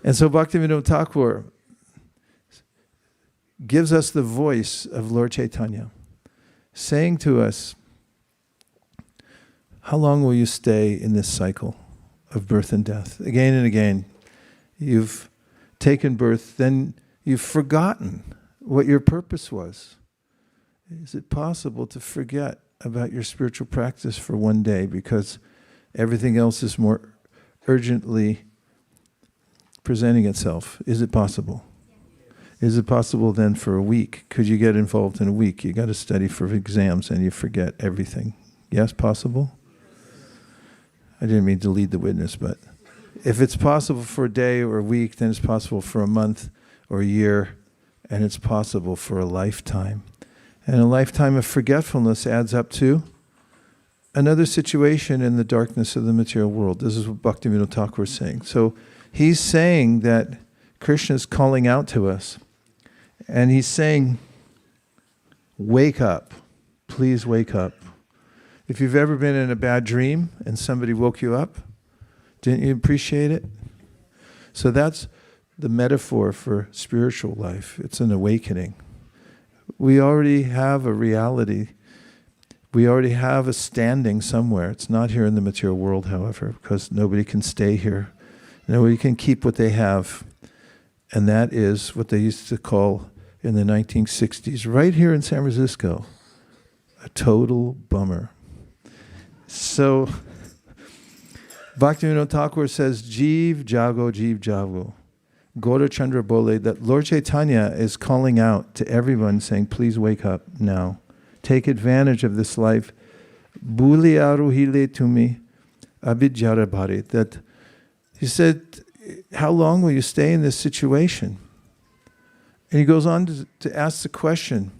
And so Bhaktivinoda Thakur gives us the voice of Lord Chaitanya, saying to us, how long will you stay in this cycle of birth and death? Again and again, you've taken birth, then you've forgotten what your purpose was. Is it possible to forget about your spiritual practice for one day because everything else is more urgently presenting itself? Is it possible? Is it possible then for a week? Could you get involved in a week? You got to study for exams and you forget everything. Yes, possible? I didn't mean to lead the witness, but if it's possible for a day or a week, then it's possible for a month or a year, and it's possible for a lifetime. And a lifetime of forgetfulness adds up to another situation in the darkness of the material world. This is what Bhaktivinoda Thakur is saying. So he's saying that Krishna is calling out to us, and he's saying, wake up. Please wake up. If you've ever been in a bad dream and somebody woke you up, didn't you appreciate it? So that's the metaphor for spiritual life. It's an awakening. We already have a reality. We already have a standing somewhere. It's not here in the material world, however, because nobody can stay here. Nobody can keep what they have. And that is what they used to call in the 1960s, right here in San Francisco, a total bummer. So Bhaktivinoda Thakur says, Jeev Jago, Jeev Jago. Gaura Chandra Bole, that Lord Chaitanya is calling out to everyone saying, please wake up now. Take advantage of this life. Bhuli aruhile tumi abhidyara bhare. That he said, how long will you stay in this situation? And he goes on to ask the question,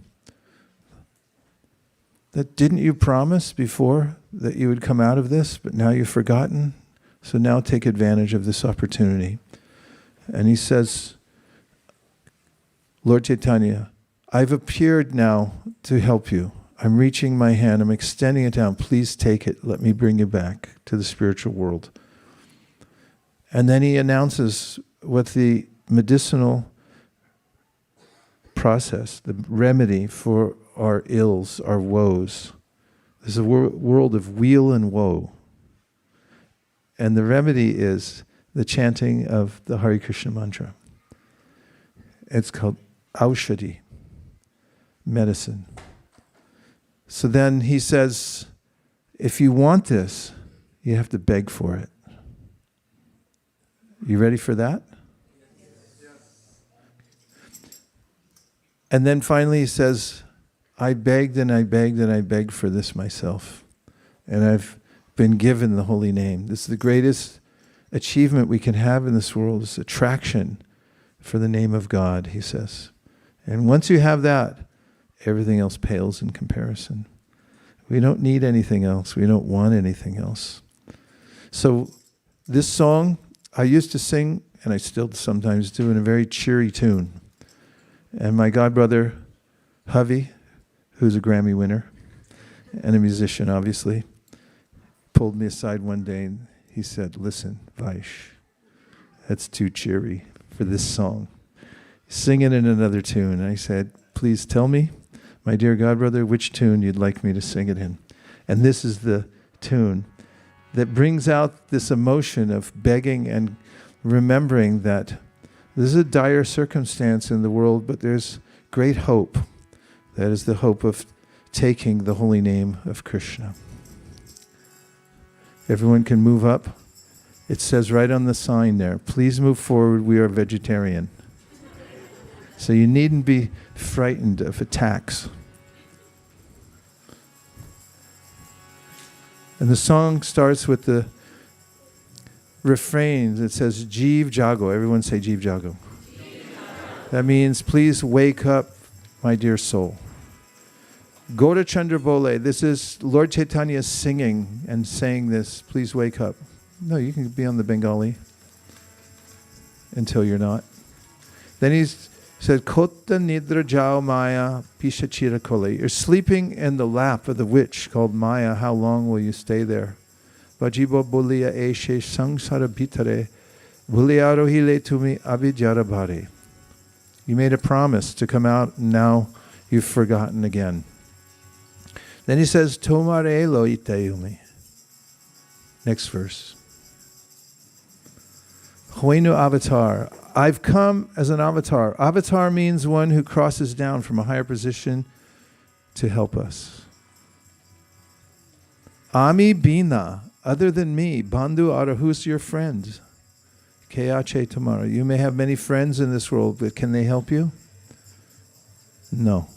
that didn't you promise before that you would come out of this, but now you've forgotten? So now take advantage of this opportunity. And he says, Lord Chaitanya, I've appeared now to help you. I'm reaching my hand. I'm extending it down. Please take it. Let me bring you back to the spiritual world. And then he announces what the medicinal process, the remedy for our ills, our woes. There's a world of weal and woe. And the remedy is the chanting of the Hare Krishna mantra. It's called Aushadhi, medicine. So then he says, if you want this, you have to beg for it. You ready for that? Yes. And then finally he says, I begged and I begged and I begged for this myself. And I've been given the holy name. This is the greatest achievement we can have in this world, is attraction for the name of God, he says. And once you have that, everything else pales in comparison. We don't need anything else. We don't want anything else. So this song, I used to sing, and I still sometimes do, in a very cheery tune. And my godbrother, Havi, who's a Grammy winner, and a musician, obviously, pulled me aside one day and he said, listen, Vaish, that's too cheery for this song. Sing it in another tune. And I said, please tell me, my dear godbrother, which tune you'd like me to sing it in. And this is the tune that brings out this emotion of begging and remembering that this is a dire circumstance in the world, but there's great hope. That is the hope of taking the holy name of Krishna. Everyone can move up. It says right on the sign there, please move forward, we are vegetarian. So you needn't be frightened of attacks. And the song starts with the refrain that says, Jeev Jago. Everyone say Jeev Jago. That means, please wake up, my dear soul. Gaura Chandra Bole. This is Lord Chaitanya singing and saying this, please wake up. No, you can be on the Bengali until you're not. Then he's said, Kota Nidra Jao Maya Pishachira Kole. You're sleeping in the lap of the witch called Maya. How long will you stay there? Vajibo Bulia Eshe Sangsara Bitare Buliaro Hile Tumi Abhijara Bhare. You made a promise to come out, and now you've forgotten again. Then he says, Tomare lo itayumi. Next verse. Hoinu avatar. I've come as an avatar. Avatar means one who crosses down from a higher position to help us. Ami bina, other than me, bandhu ara, who's your friend? Keache tomorrow. You may have many friends in this world, but can they help you? No.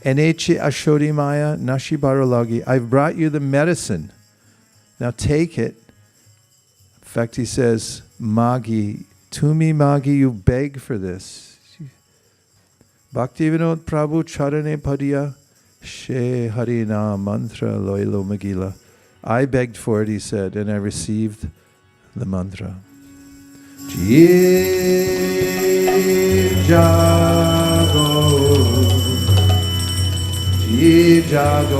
Eneche ashodi maya nashi baralagi. I've brought you the medicine. Now take it. In fact, he says, Magi, Tumi Magi, you beg for this. Bhaktivinoda Prabhu Charane Padiya She Harina Mantra Loilo Magila. I begged for it, he said, and I received the mantra. Jeev Jago, Jeev Jago,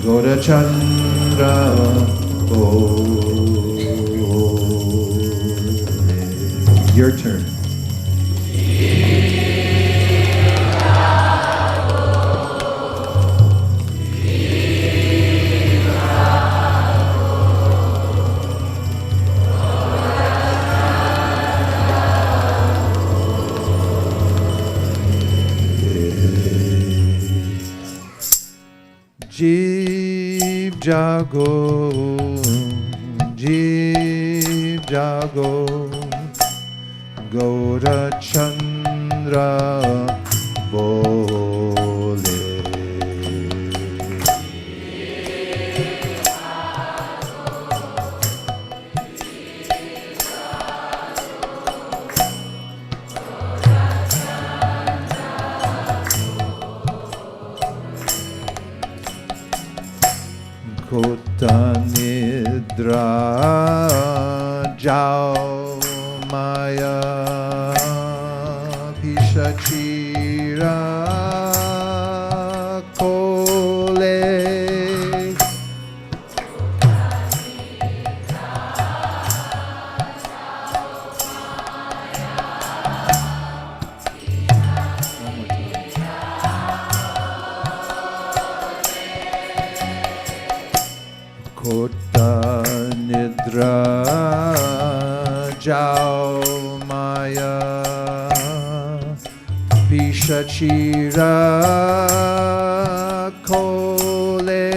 Gaura Chandra Bole. Your turn. Jeev Jago, Jeev Jago, Gaura Chandra Bole. Kota Nidra Jao Maya Pishachira Kole Kota Nidra Jao Maya Pishachira Kole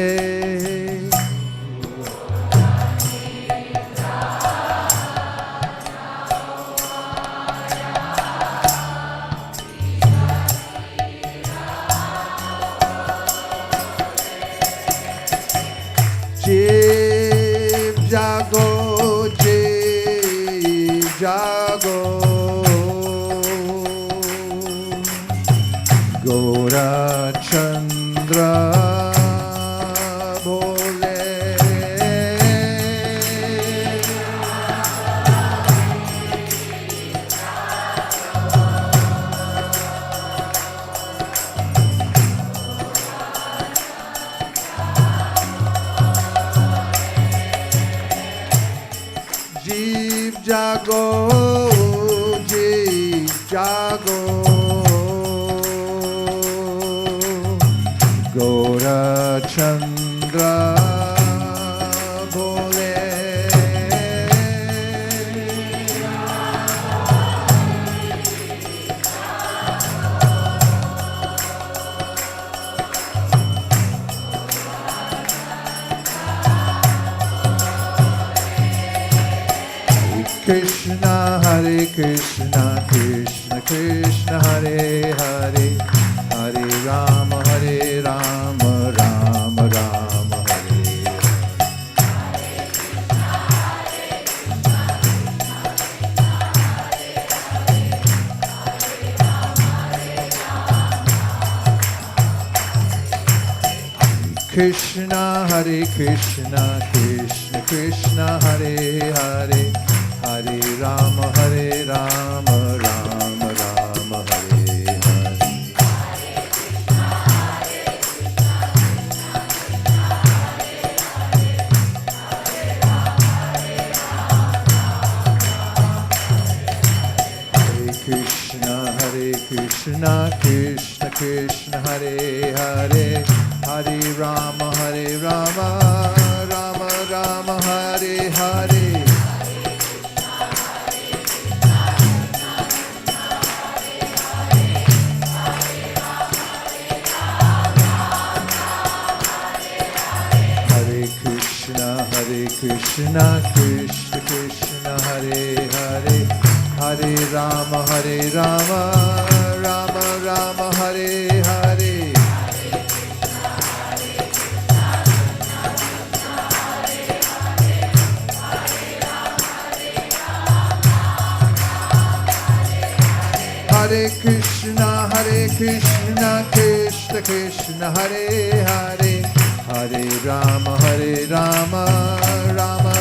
Jiv Jago Jiv Jago Gora Chandra Bole Jiv Jago Jiv Jago Gora Chandra Bole Krishna Hare Krishna Krishna Krishna Hare Hare Hare Rama Hare Rama Rama Rama Hare Krishna Hare Krishna Krishna Krishna Hare Hare Hare Rama Hare Rama Rama Rama Hare Hare Krishna Krishna Krishna Hare Hare Hare Rama Rama Rama Hare Hare Krishna Krishna Krishna Hare Hare Hare Rama Rama Rama Hare Hare Hare Krishna Krishna Krishna Hare Hare Hare Rama Rama Rama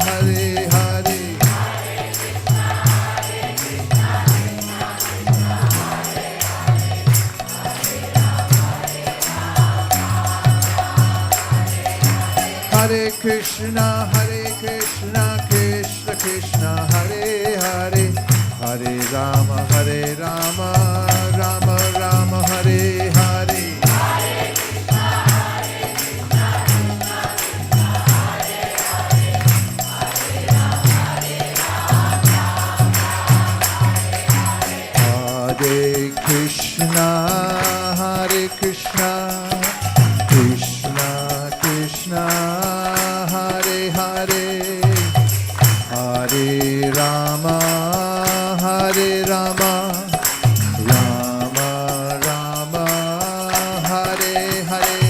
Hare Hare Hare Krishna Krishna Krishna Hare Hare Hare Rama Rama Rama Hare Hare Hare Krishna Krishna Krishna Hare Hare Hare Rama Rama Rama Hare Hare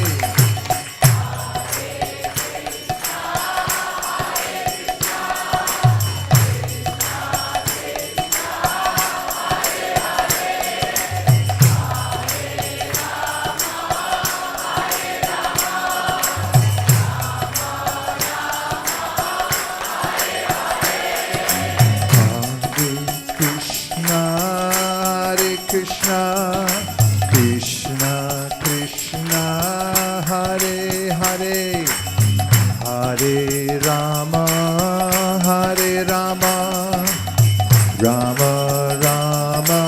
Krishna, Hare Krishna, Krishna Krishna, Hare Hare, Hare Rama, Hare Rama, Rama Rama,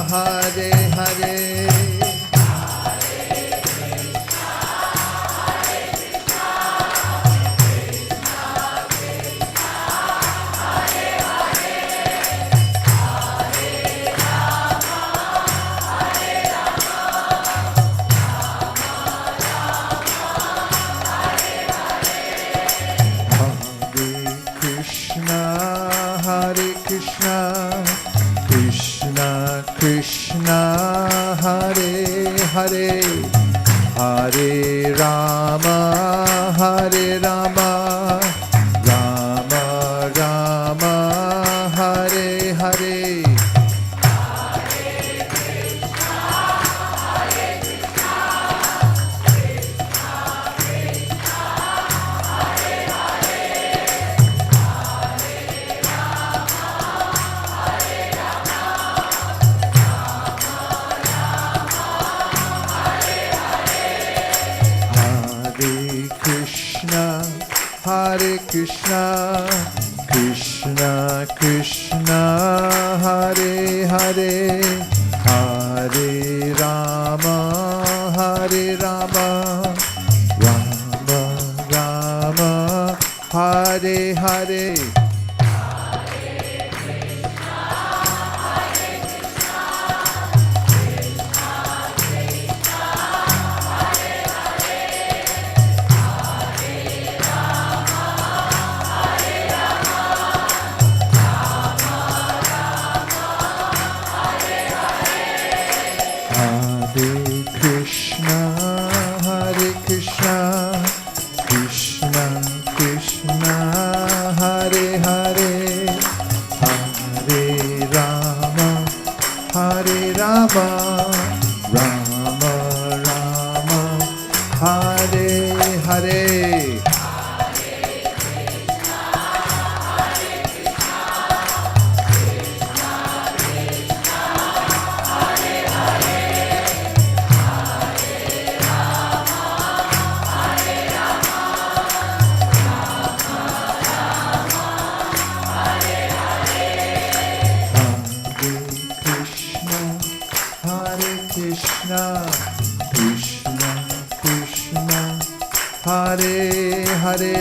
Hare Hare. Hare Krishna, Krishna Krishna, Hare Hare, Hare Rama, Hare Rama, Rama Rama, Hare Hare. Hare Krishna, Krishna Krishna, Hare Hare, Hare Rama, Hare Rama, Rama Rama, Hare Hare. Hare Krishna, Krishna Krishna, Hare Hare, Hare Rama, Hare Rama, Rama Rama, Hare Hare. Krishna Krishna, Hare Hare,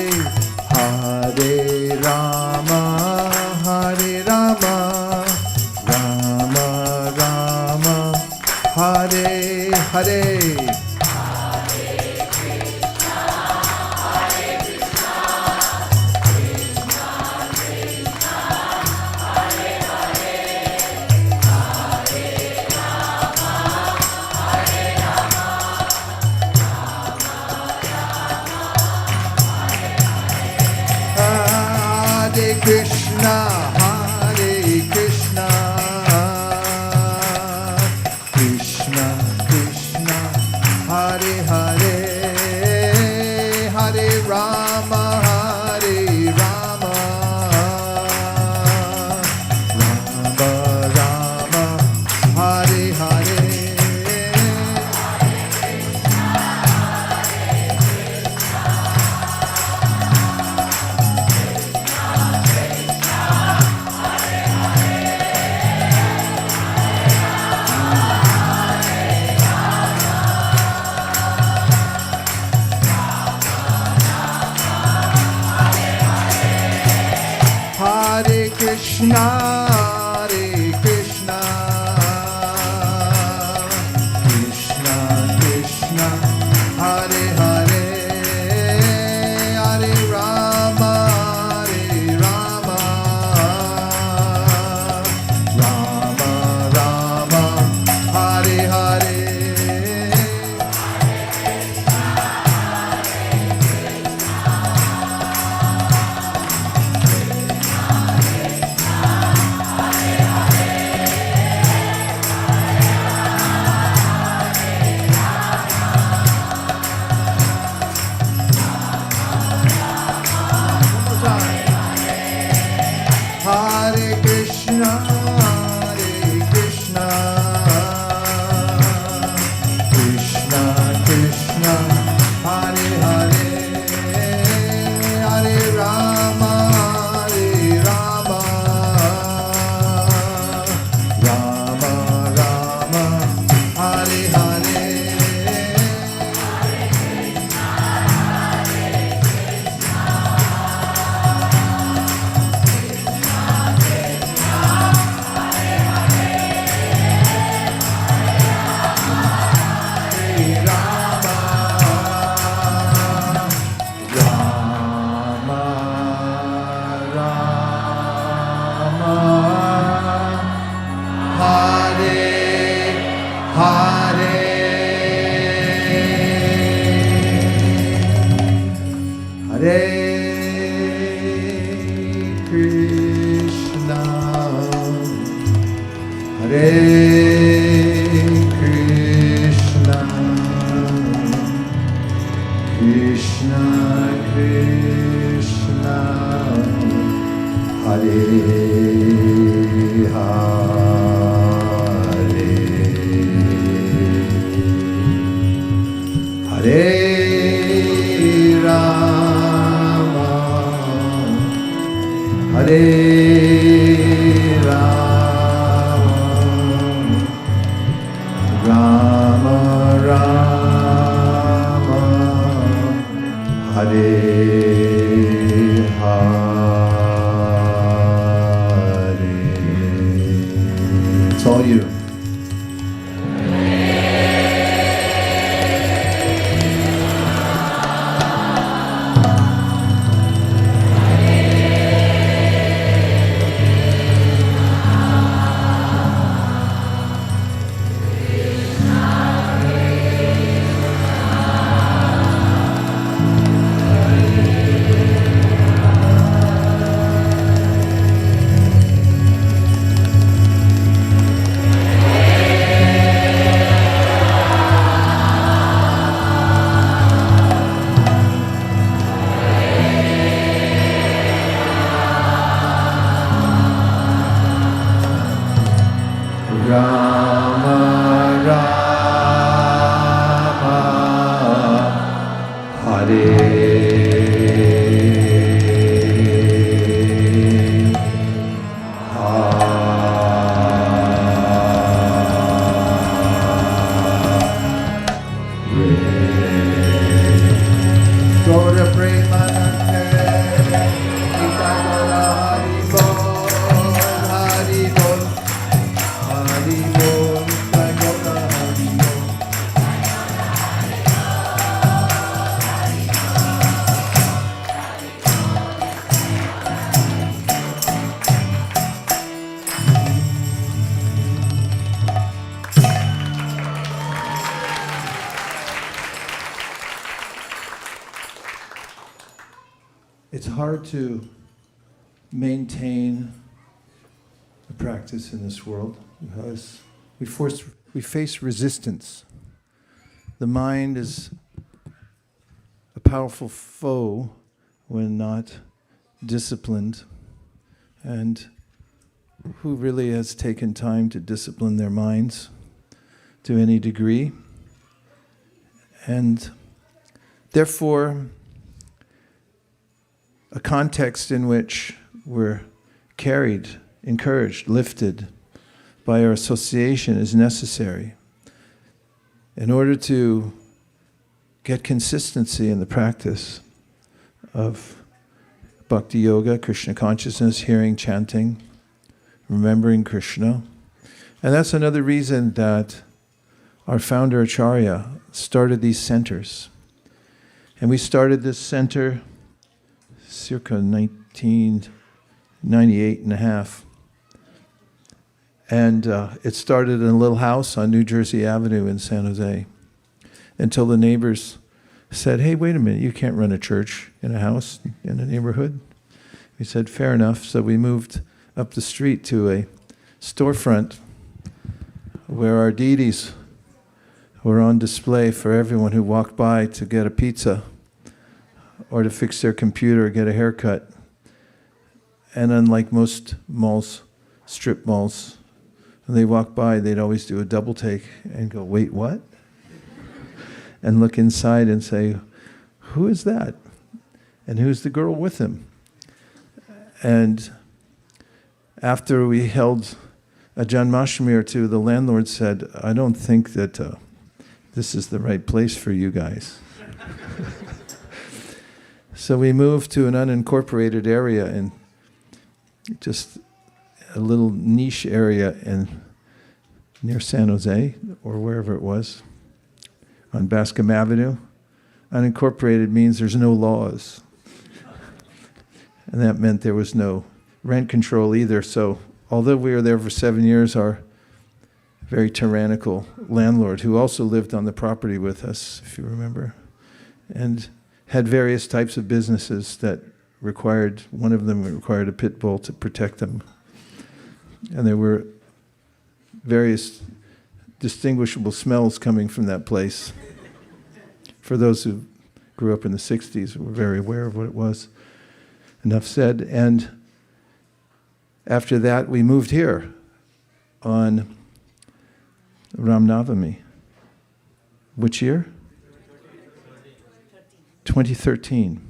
Hare Rama, Hare Rama, Rama Rama, Hare Hare. Krishna, Hare Krishna, Krishna Krishna, Hare Hare, Hare Rama, Hare Rama, Rama Rama, Hare Hare. Hare Krishna, Hare Krishna, Krishna Krishna, Hare Hare, Hare Rama, Hare Rama, Rama Rama, Hare Hare. Krishna, Krishna Krishna, Hare Hare, Hare Rama, Hare Rama, Rama Rama, Hare Hare. It's all you. Rama Rama, Hare Gaura Premanande, Gita Gaura Hari Bol, Hari Bol, Hari Bol, Gita Gaura Hari Bol. It's hard to maintain a practice in this world because we face resistance. The mind is a powerful foe when not disciplined. And who really has taken time to discipline their minds to any degree? And therefore, a context in which we're carried, encouraged, lifted by our association is necessary. In order to get consistency in the practice of bhakti yoga, Krishna consciousness, hearing, chanting, remembering Krishna. And that's another reason that our founder Acharya started these centers. And we started this center circa 1998 and a half. And it started in a little house on New Jersey Avenue in San Jose until the neighbors said, hey, wait a minute, you can't run a church in a house in a neighborhood. We said, fair enough. So we moved up the street to a storefront where our deities were on display for everyone who walked by to get a pizza or to fix their computer or get a haircut. And unlike most malls, strip malls, when they walk by, they'd always do a double take and go, wait, what? And look inside and say, who is that? And who's the girl with him? And after we held a Janmashtami or two, the landlord said, I don't think that this is the right place for you guys. So we moved to an unincorporated area in just a little niche area near San Jose or wherever it was, on Bascom Avenue. Unincorporated means there's no laws. And that meant there was no rent control either. So although we were there for 7 years, our very tyrannical landlord, who also lived on the property with us, if you remember, and had various types of businesses that one of them required a pit bull to protect them. And there were various distinguishable smells coming from that place. For those who grew up in the 60s, were very aware of what it was. Enough said. And after that, we moved here on Ram Navami. Which year? 2013.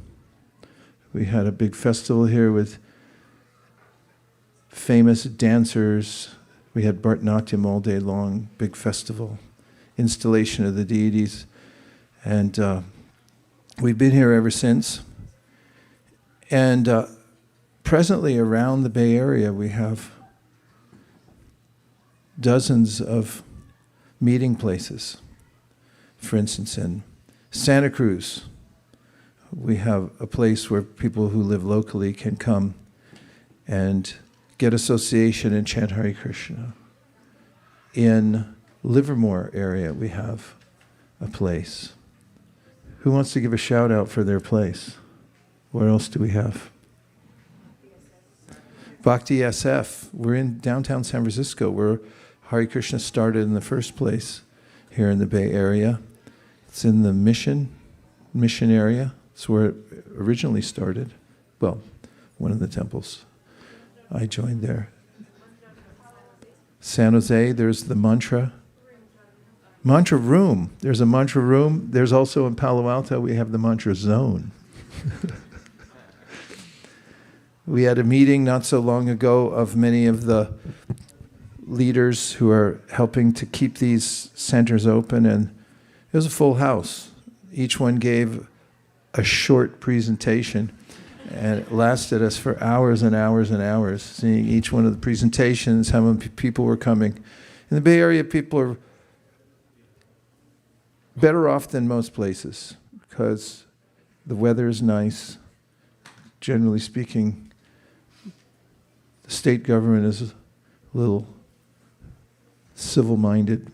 We had a big festival here with famous dancers. We had Bharatanatyam all day long, big festival, installation of the deities. And we've been here ever since. And presently around the Bay Area, we have dozens of meeting places. For instance, in Santa Cruz, we have a place where people who live locally can come and get association and chant Hare Krishna. In Livermore area, we have a place. Who wants to give a shout out for their place? Where else do we have? Bhakti SF. We're in downtown San Francisco, where Hare Krishna started in the first place here in the Bay Area. It's in the mission area. It's where it originally started. Well, one of the temples. I joined there. San Jose, there's the mantra room. There's a mantra room. There's also in Palo Alto, we have the mantra zone. We had a meeting not so long ago of many of the leaders who are helping to keep these centers open, and it was a full house. Each one gave a short presentation, and it lasted us for hours and hours and hours, seeing each one of the presentations, how many people were coming. In the Bay Area, people are better off than most places because the weather is nice. Generally speaking, the state government is a little civil-minded.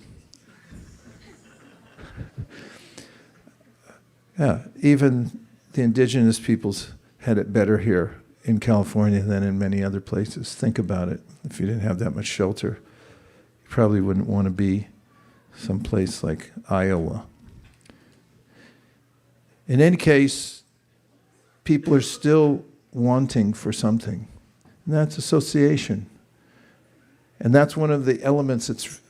Yeah, even the indigenous peoples had it better here in California than in many other places. Think about it. If you didn't have that much shelter, you probably wouldn't want to be someplace like Iowa. In any case, people are still wanting for something, and that's association. And that's one of the elements that's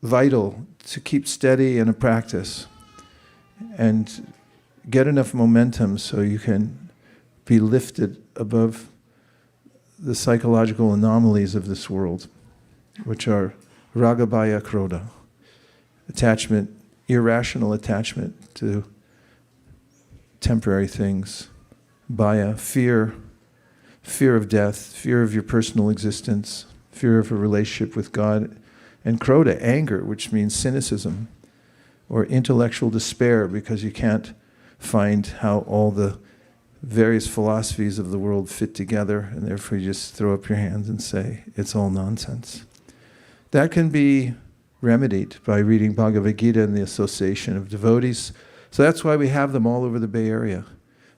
vital to keep steady in a practice and get enough momentum so you can be lifted above the psychological anomalies of this world, which are raga, bhaya, krodha, attachment, irrational attachment to temporary things, bhaya, fear of death, fear of your personal existence, fear of a relationship with God, and krodha, anger, which means cynicism or intellectual despair because you can't find how all the various philosophies of the world fit together, and therefore you just throw up your hands and say, it's all nonsense. That can be remedied by reading Bhagavad Gita and the association of devotees. So that's why we have them all over the Bay Area.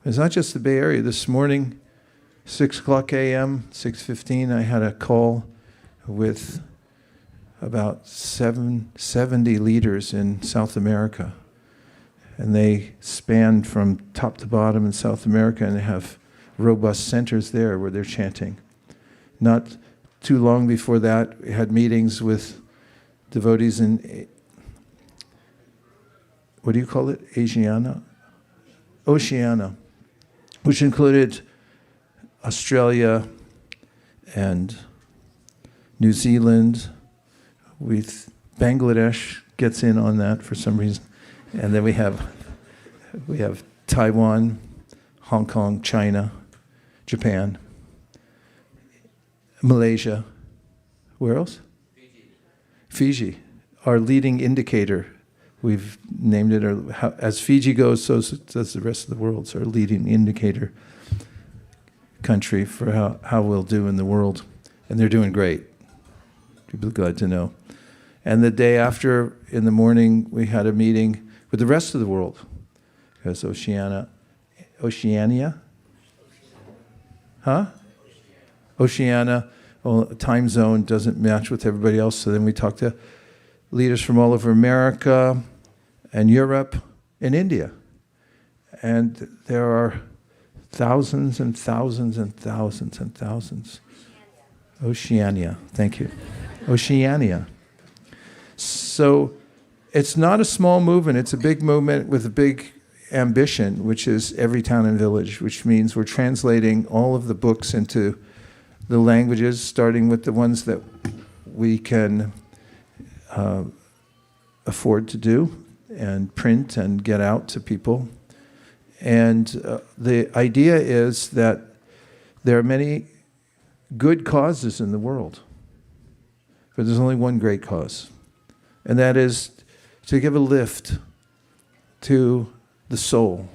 It's not just the Bay Area. This morning, 6 o'clock a.m., 6:15, I had a call with about 70 leaders in South America. And they span from top to bottom in South America, and they have robust centers there where they're chanting. Not too long before that, we had meetings with devotees in, what do you call it? Oceania, which included Australia and New Zealand. With Bangladesh gets in on that for some reason. And then we have Taiwan, Hong Kong, China, Japan, Malaysia. Where else? Fiji, our leading indicator. We've named it, as Fiji goes, so does the rest of the world. It's our leading indicator country for how we'll do in the world. And they're doing great. People are glad to know. And the day after, in the morning, we had a meeting with the rest of the world. Because Oceania? Huh? Oceania time zone doesn't match with everybody else. So then we talk to leaders from all over America and Europe and India. And there are thousands and thousands and thousands and thousands. Oceania, thank you. Oceania. So it's not a small movement, it's a big movement with a big ambition, which is every town and village, which means we're translating all of the books into the languages, starting with the ones that we can afford to do and print and get out to people. And the idea is that there are many good causes in the world, but there's only one great cause, and that is to give a lift to the soul,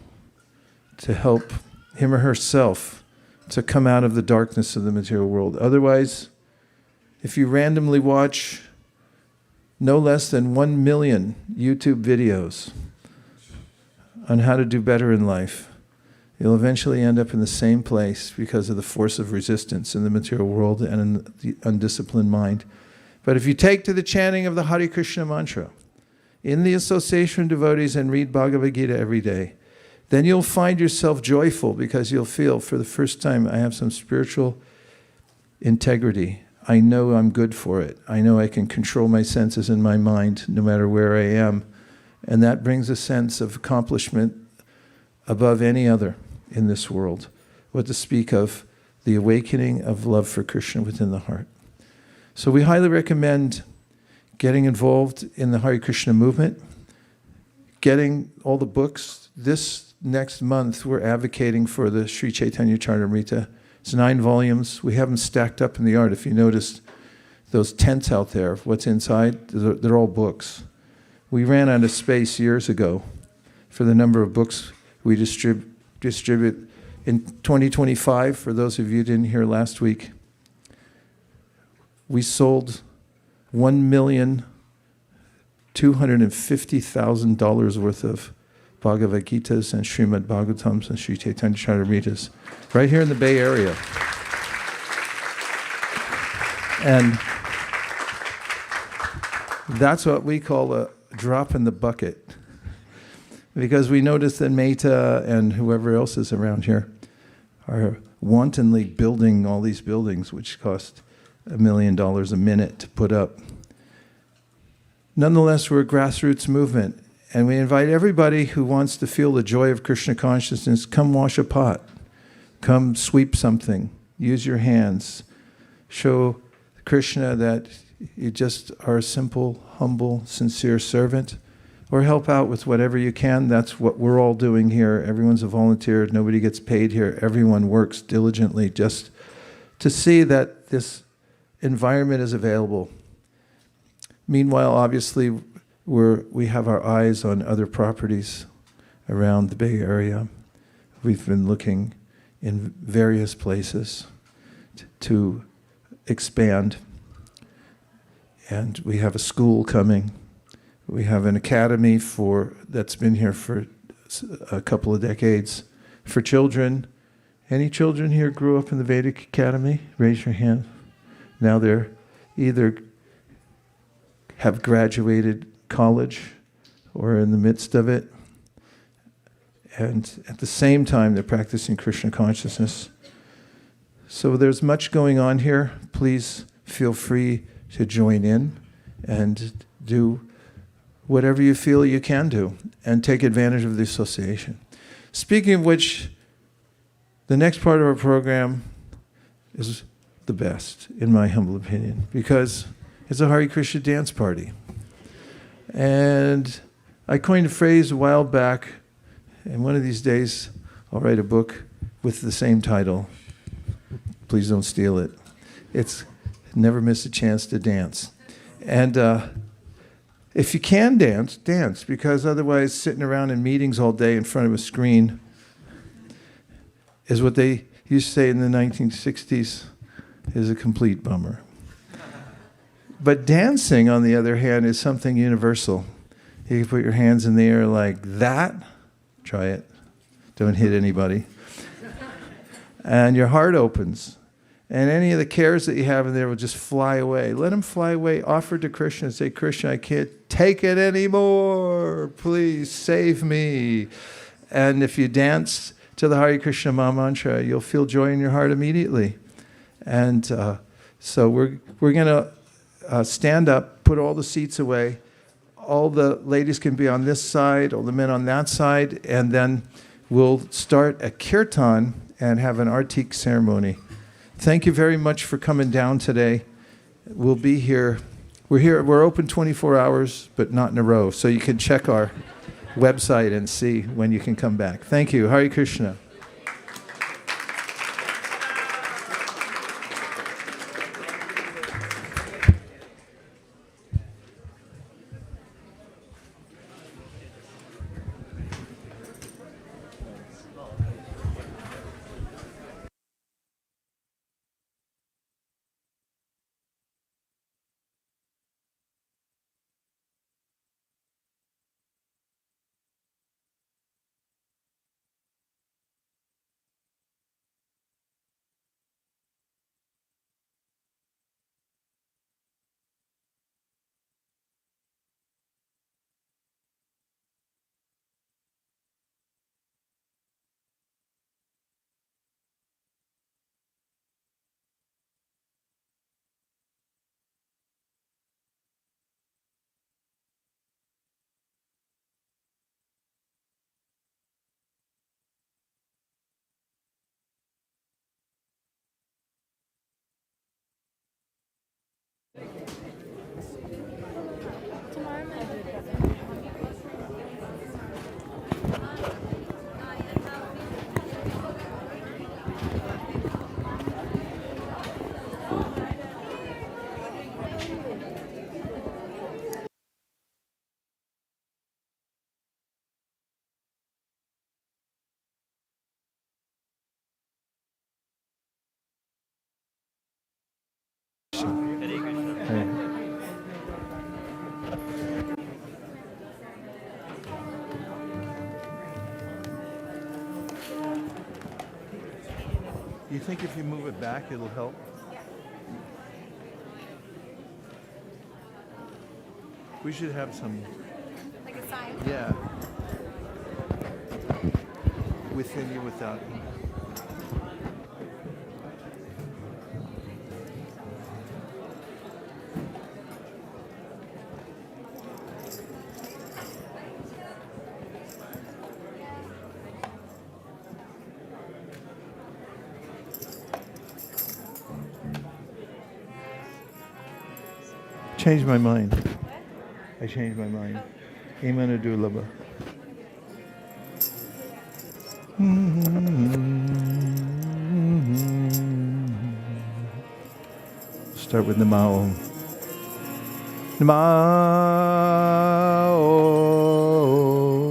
to help him or herself to come out of the darkness of the material world. Otherwise, if you randomly watch no less than 1 million YouTube videos on how to do better in life, you'll eventually end up in the same place because of the force of resistance in the material world and in the undisciplined mind. But if you take to the chanting of the Hare Krishna mantra, in the association of devotees, and read Bhagavad Gita every day, then you'll find yourself joyful because you'll feel, for the first time, I have some spiritual integrity. I know I'm good for it. I know I can control my senses and my mind no matter where I am. And that brings a sense of accomplishment above any other in this world. What to speak of the awakening of love for Krishna within the heart. So we highly recommend getting involved in the Hare Krishna movement, getting all the books. This next month, we're advocating for the Sri Chaitanya Charitamrita. It's 9 volumes. We have them stacked up in the yard. If you noticed those tents out there, what's inside, they're all books. We ran out of space years ago for the number of books we distribute. In 2025, for those of you who didn't hear last week, we sold $1,250,000 worth of Bhagavad Gitas and Srimad Bhagavatams and Sri Chaitanya Charitamritas right here in the Bay Area. And that's what we call a drop in the bucket. Because we notice that Mehta and whoever else is around here are wantonly building all these buildings, which cost $1 million a minute to put up. Nonetheless, we're a grassroots movement, and we invite everybody who wants to feel the joy of Krishna consciousness, come wash a pot, come sweep something, use your hands, show Krishna that you just are a simple, humble, sincere servant, or help out with whatever you can. That's what we're all doing here. Everyone's a volunteer. Nobody gets paid here. Everyone works diligently just to see that this environment is available. Meanwhile, obviously, we have our eyes on other properties around the Bay Area. We've been looking in various places to expand. And we have a school coming. We have an academy that's been here for a couple of decades for children. Any children here grew up in the Vedic Academy? Raise your hand. Now they're either have graduated college or in the midst of it. And at the same time, they're practicing Krishna consciousness. So there's much going on here. Please feel free to join in and do whatever you feel you can do and take advantage of the association. Speaking of which, the next part of our program is the best, in my humble opinion, because it's a Hare Krishna dance party. And I coined a phrase a while back, and one of these days I'll write a book with the same title. Please don't steal it. It's Never Miss a Chance to Dance. And if you can dance, dance, because otherwise sitting around in meetings all day in front of a screen is what they used to say in the 1960s is a complete bummer. But dancing, on the other hand, is something universal. You can put your hands in the air like that. Try it. Don't hit anybody. And your heart opens. And any of the cares that you have in there will just fly away. Let them fly away. Offer to Krishna and say, Krishna, I can't take it anymore. Please save me. And if you dance to the Hare Krishna Maha Mantra, you'll feel joy in your heart immediately. And so we're going to stand up, put all the seats away. All the ladies can be on this side, all the men on that side, and then we'll start a kirtan and have an artik ceremony. Thank you very much for coming down today. We'll be here. We're open 24 hours, but not in a row. So you can check our website and see when you can come back. Thank you. Hare Krishna. You think if you move it back, it'll help? We should have some... Like a sign? Yeah. Within you, without you. Changed my mind. I changed my mind. Amen Adulaba. Start with Namah Om. Namah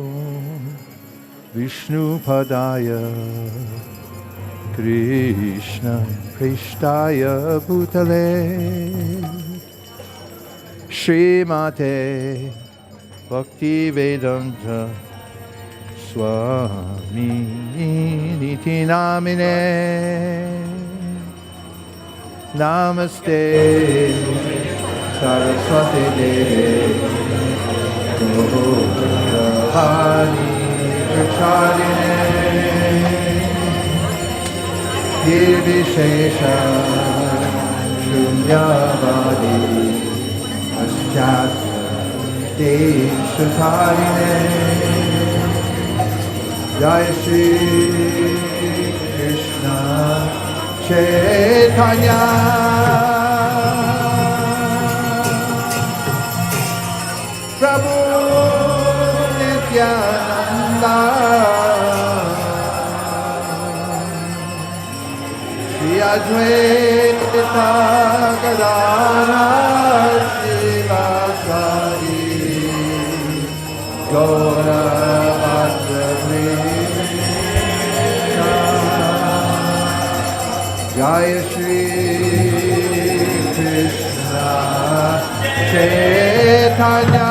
Om Vishnu Padaya Krishna Prishtaya Bhutale Srimate Bhakti Vedanta Swami Niti Namine Namaste Saraswati Devi Gauravani Pracharine Nirvishesha Shunyavadi Deshatarine Jai Shri Krishna Chaitanya Prabhu Nityananda Shri Advaita Gadadhara Jai Shri Krishna Chaitanya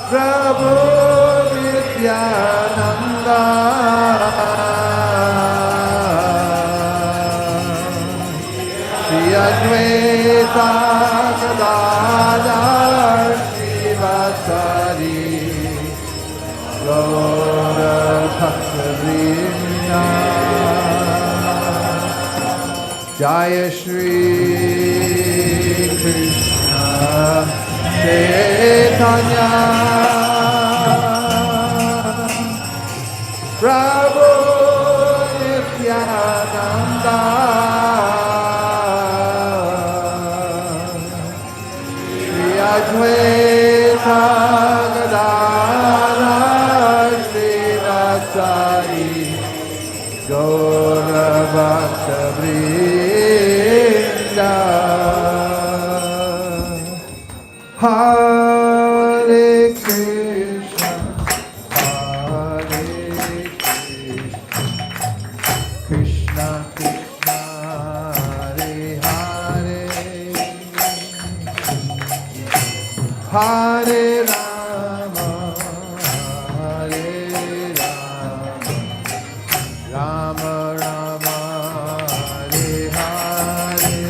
Prabhu Nityananda Shri Advaita Gadadhar Shivasari Gaura Bhakta-vrinda Jaya Shri Krishna Chaitanya Prabhu Nityananda Shri Advaita Gadadhar Srivasari Gaura Bhakta-vrinda Hare Krishna Hare Krishna Krishna Hare Hare Hare Rama Hare Rama Rama Rama Hare Hare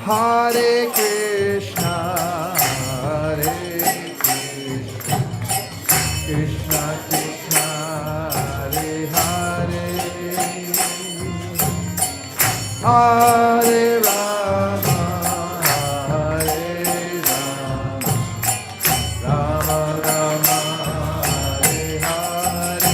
Hare Krishna, Hare Krishna, Krishna Krishna, Hare Hare, Hare Rama, Hare Rama, Rama Rama, Hare Hare.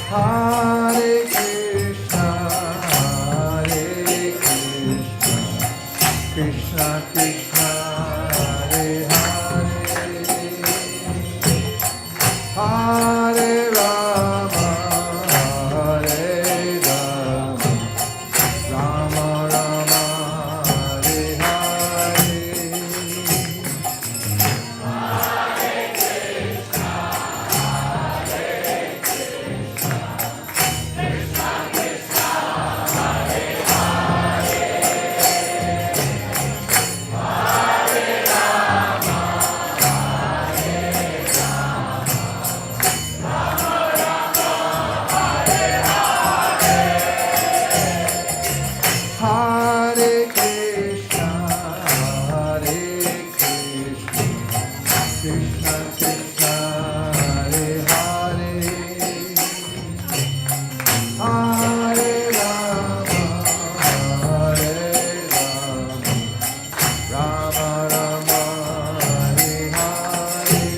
Hare Krishna, Hare Krishna, Krishna Krishna, Hare Hare, Hare Rama, Hare Rama, Rama Rama, Hare Hare. Hare Krishna, Hare Krishna, Krishna Krishna, Hare Hare, Hare Rama, Hare Rama, Rama Rama, Hare Hare.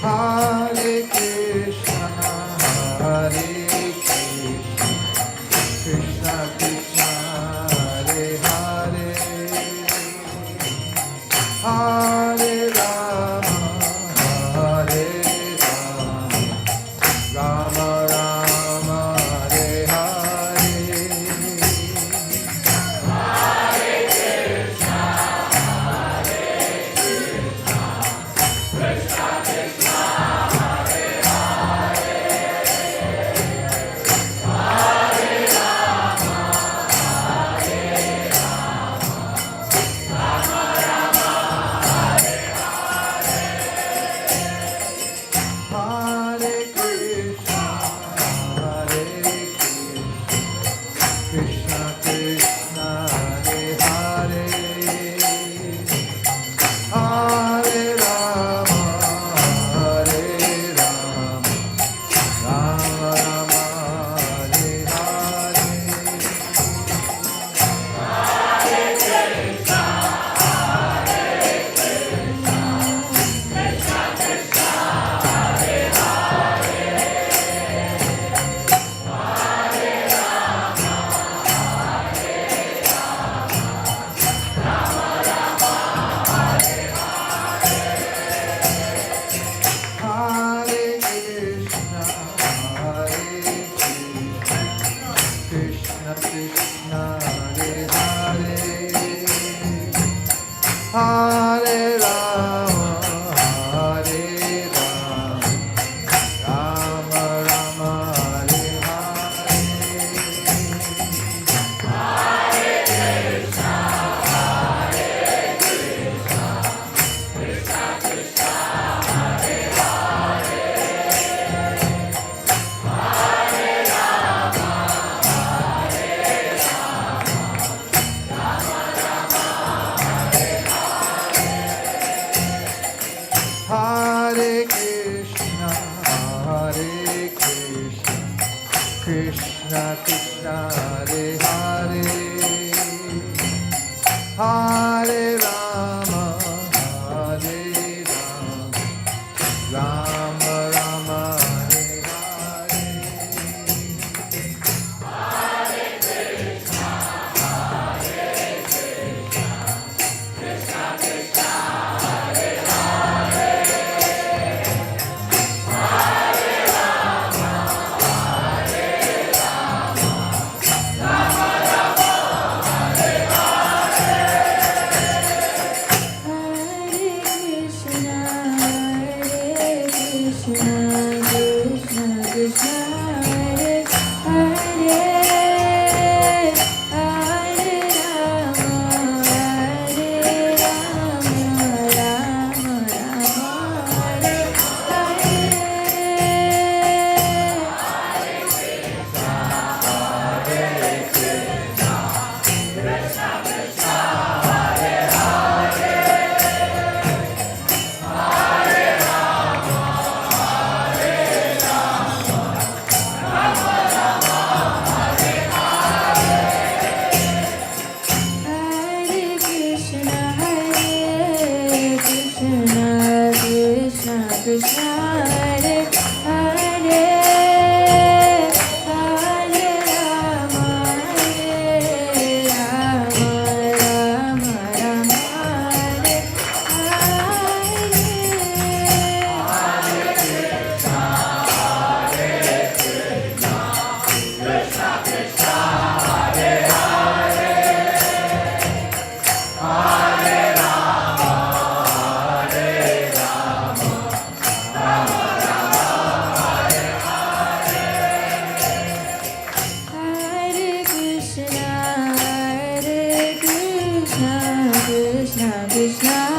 Hare Krishna, Hare Krishna, Krishna Krishna, Hare Hare, Hare Rama, Hare Rama, Rama Rama, Hare Hare. Hare Krishna Krishna Hare Hare Hare Rama Hare Rama Rama Rama Hare Hare Hare Krishna Hare Krishna Krishna Krishna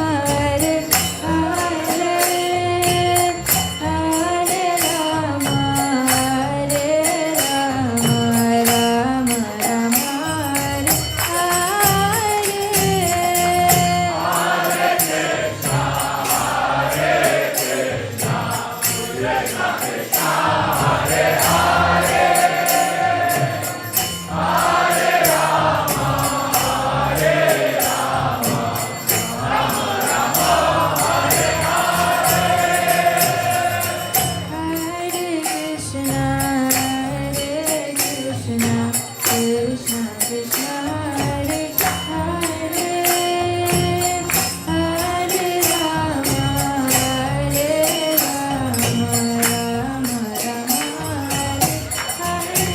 Hare Hare Hare Rama Hare Rama Rama Rama Hare Hare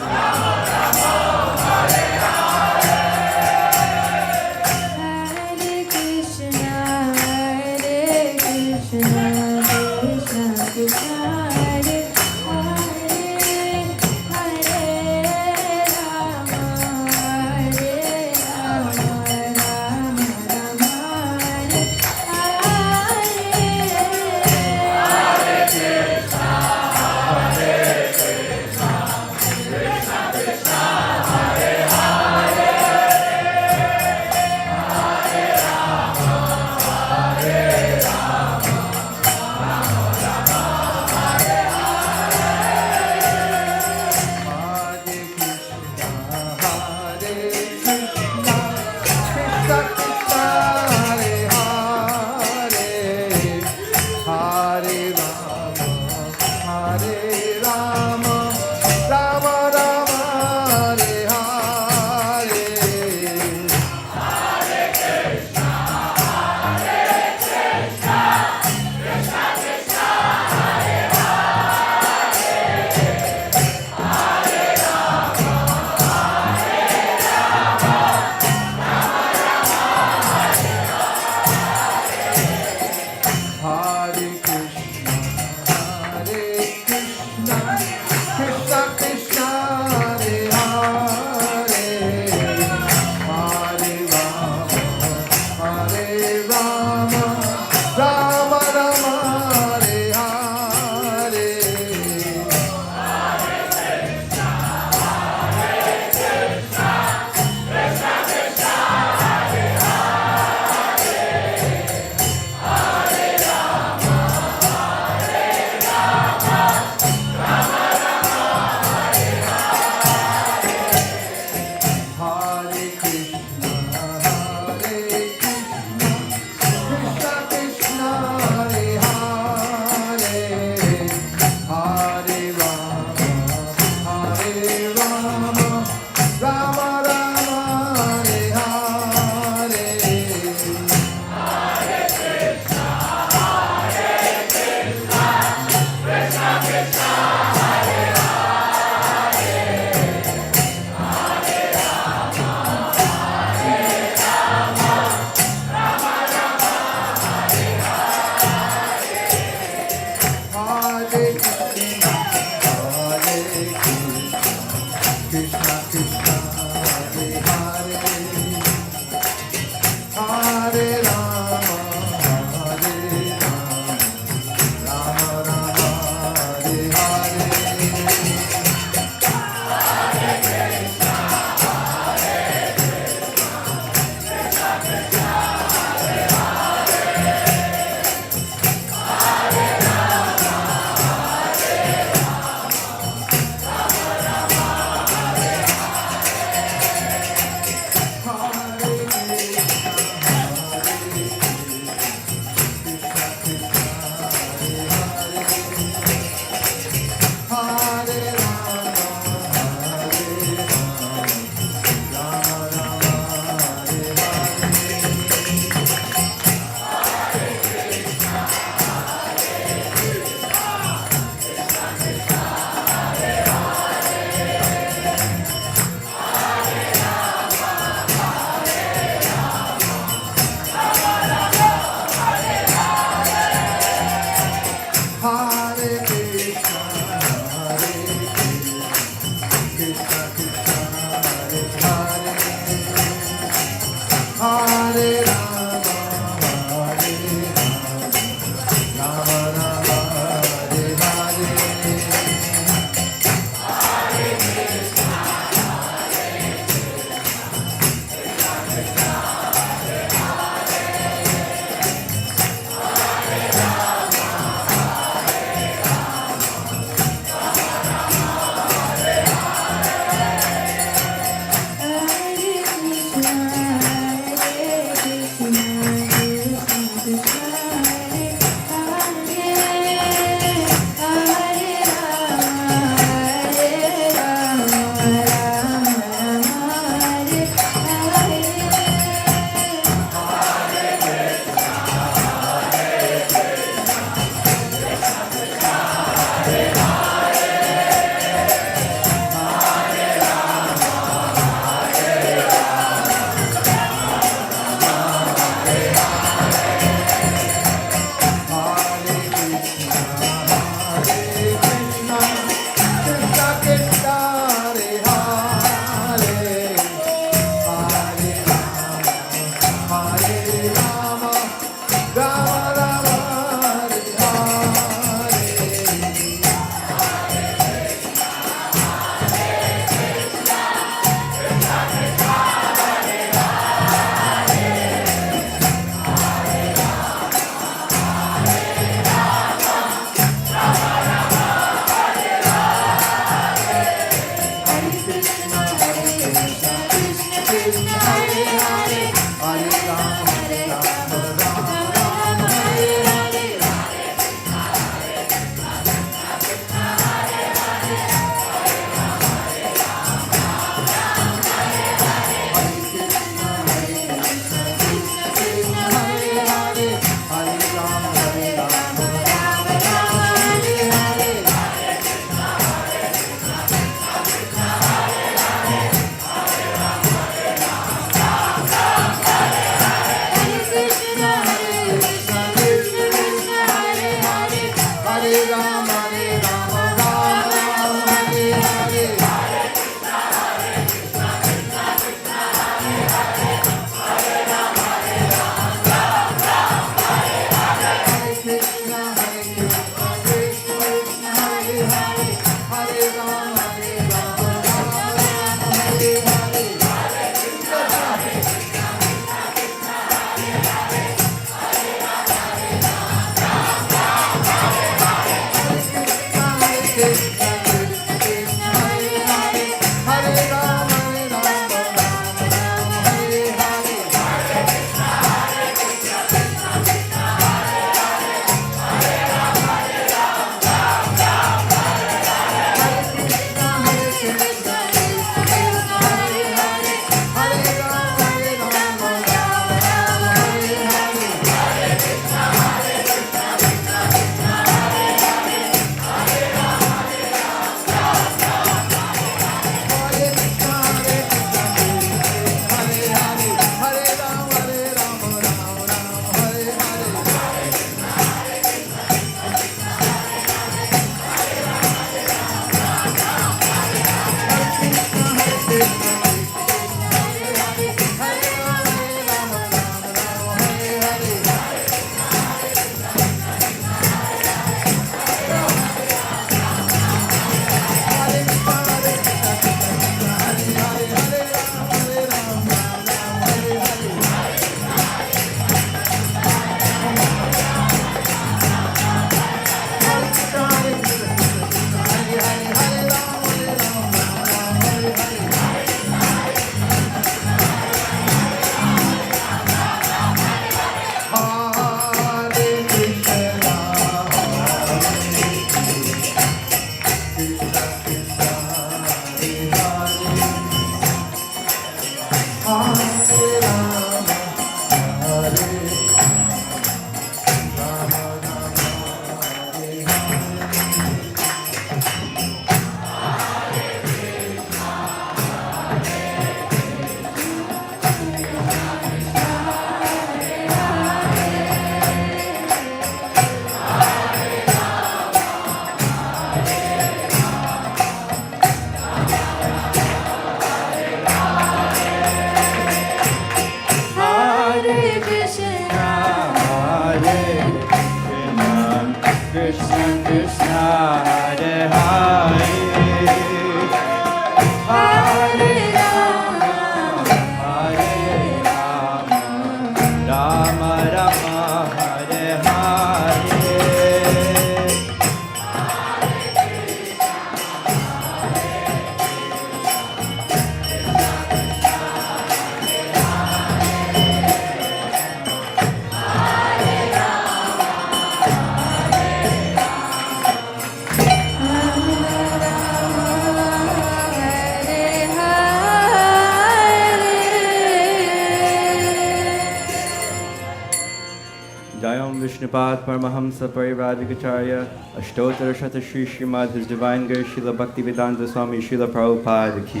Vishnupad Paramahamsa Parivrajagacharya Ashtotara Shata Shri Srimad His Divine Grace Srila Bhaktivedanta Swami Srila Prabhupada Ki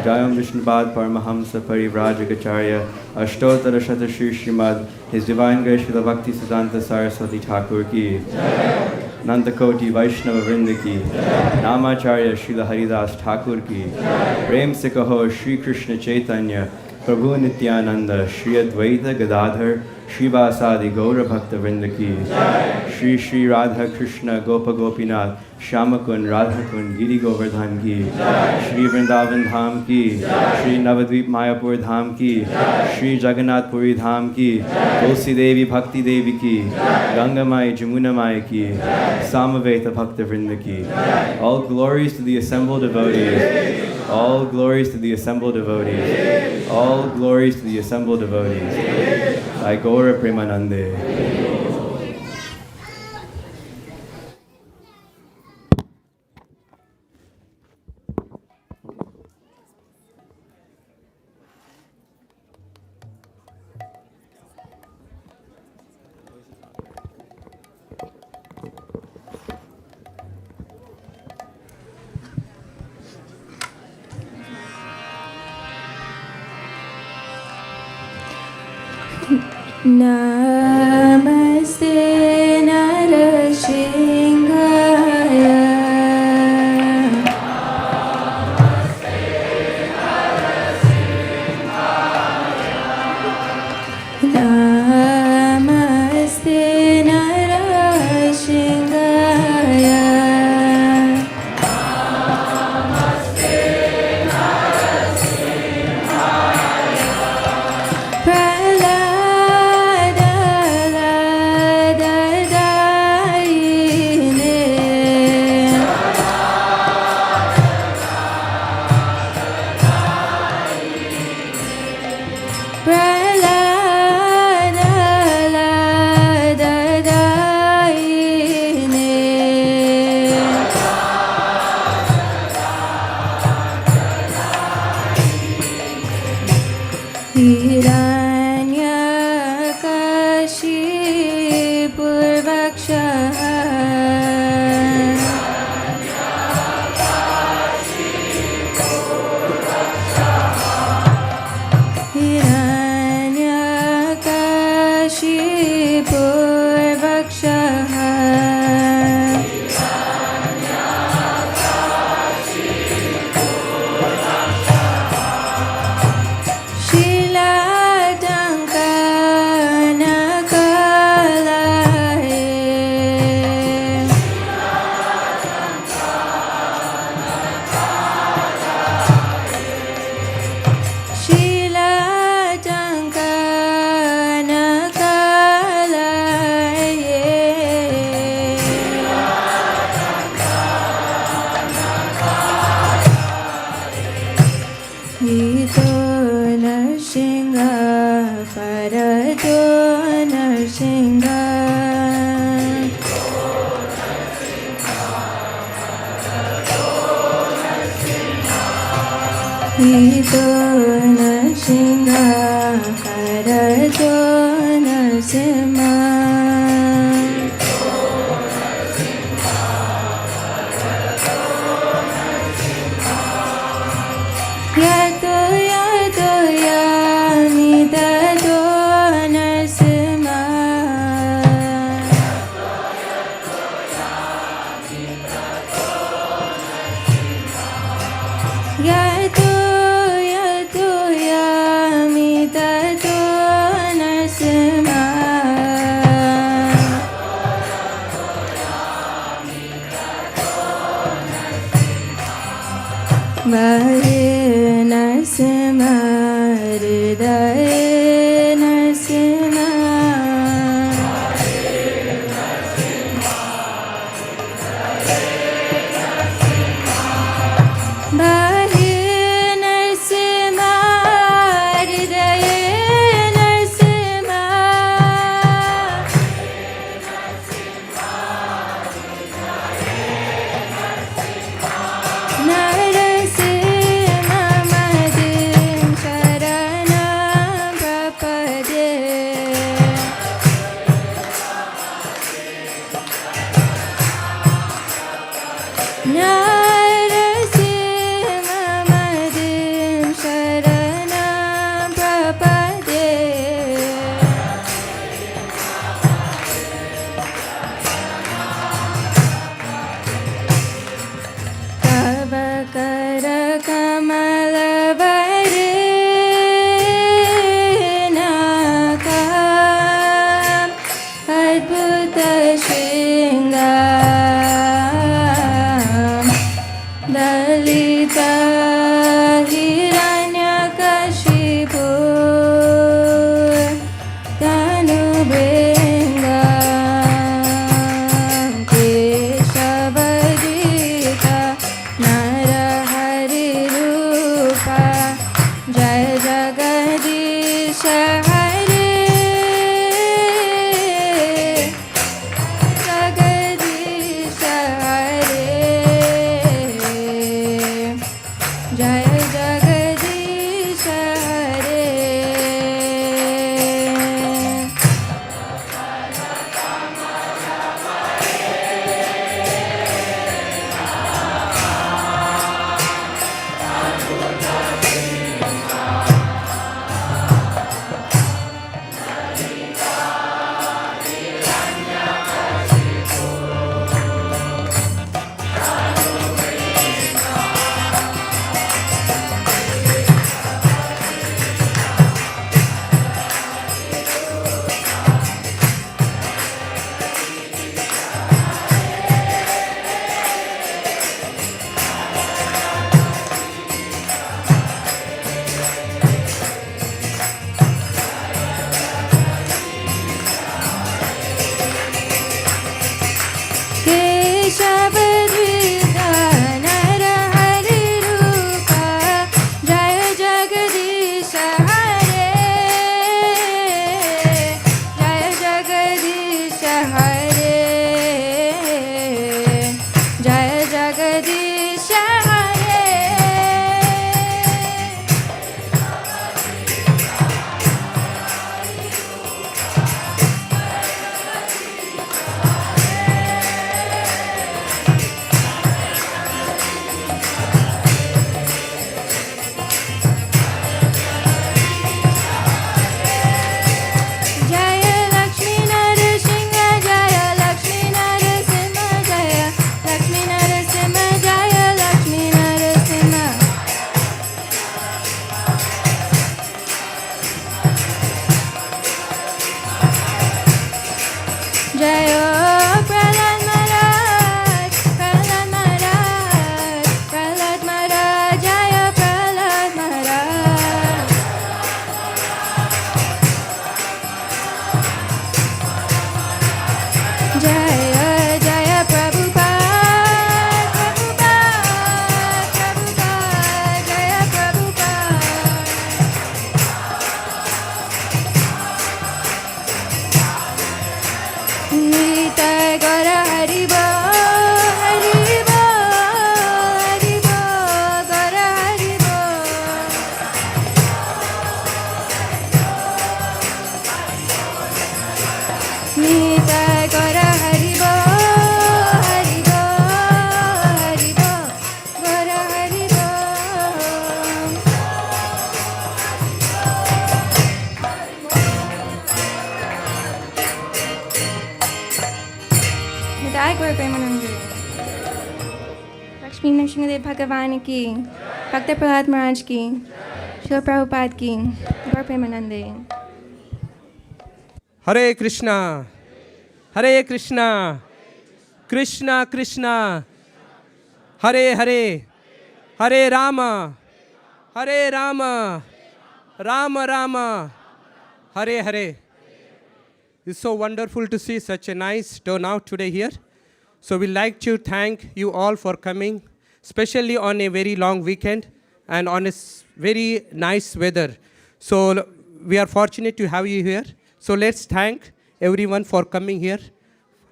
Jayam Vishnupad Paramahamsa Parivrajagacharya Ashtotara Shata Shri Srimad His Divine Grace Srila Bhakti Siddhanta Saraswati Thakur Ki Nandakoti Vaishnava Vrinda Ki Namacharya Srila Haridas Thakur Ki Prem Se Kaho Shri Krishna Chaitanya Prabhu Nityananda Shri Advaita Gadadhar Shri Vasadi Gaura Bhakta Vrinda Ki Shri Shri Radha Krishna Gopa Gopinath Shyamakun Radhakun Giri Govardhan Ki Shri Vrindavan Dham Ki Shri Navadvip Mayapur Dham Ki Shri Jagannath Puri Dham Ki Tulsi Devi Bhakti Devi Ki Ganga Mai Jamuna Mai Ki Samaveta Bhakta Vrinda Ki. All glories to the assembled devotees. All glories to the assembled devotees. All glories to the assembled devotees. By Gaura Premanande. Namaste Narasingaya Namaste Narasingaya Jaya Jagadish Hare. Keshavadvita Nara Hari Rupa Jaya Jagadish Hare. Jaya Jagadish Hare. Jaya Jagadish Hare. Jaya Lakshmi Narasimha Jaya Lakshmi Narasimha Jaya Lakshmi Narasimha Jaya Lakshmi Narasimha. Jaya Prahlad Maharaj Prahlad Maharaj Prahlad Maharaj Jaya Prahlad Maharaj. Jaya Jaya Prabhupada Prabhupada Prabhupada Jaya Prabhupada. Nitai Gaura Hari Bol Hari Bol Hari Bol Gaura Hari Bol. Nitai Gaura Hari Bol Hari Bol Hari Bol Gaura Hari Bol. Nitai Gaura Premanande. Lakshmi Nrsimhadev Bhagavan ki, Bhakta Prahlad Maharaj ki, Srila Prabhupada ki, Gaura Premanande. Hare Krishna, Hare Krishna, Krishna Krishna, Hare Hare, Hare Rama, Hare Rama, Rama Rama, Hare Hare. It's so wonderful to see such a nice turnout today here. So we'd like to thank you all for coming, especially on a very long weekend and on a very nice weather. So we are fortunate to have you here. So let's thank everyone for coming here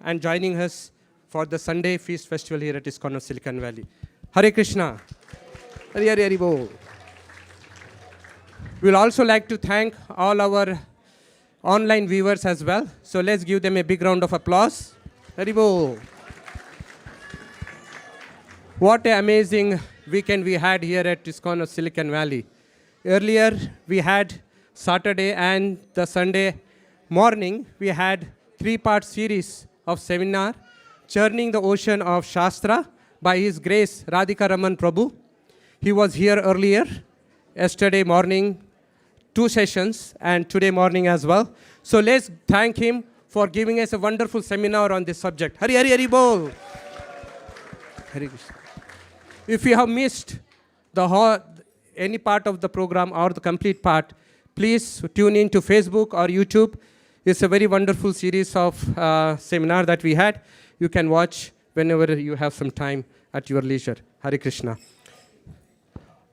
and joining us for the Sunday Feast Festival here at ISKCON of Silicon Valley. Hare Krishna. Hare Hare Hare Bol. We'll also like to thank all our online viewers as well. So let's give them a big round of applause. Hare Bol. What an amazing weekend we had here at ISKCON of Silicon Valley. Earlier we had Saturday and the Sunday morning we had 3-part series of seminar, Churning the Ocean of Shastra by His Grace Radhika Raman Prabhu. He was here earlier, yesterday morning, 2 sessions, and today morning as well. So let's thank him for giving us a wonderful seminar on this subject. Hari Hari Hari Bol. Hare Krishna. If you have missed any part of the program or the complete part, please tune in to Facebook or YouTube. It's a very wonderful series of seminar that we had. You can watch whenever you have some time at your leisure. Hare Krishna.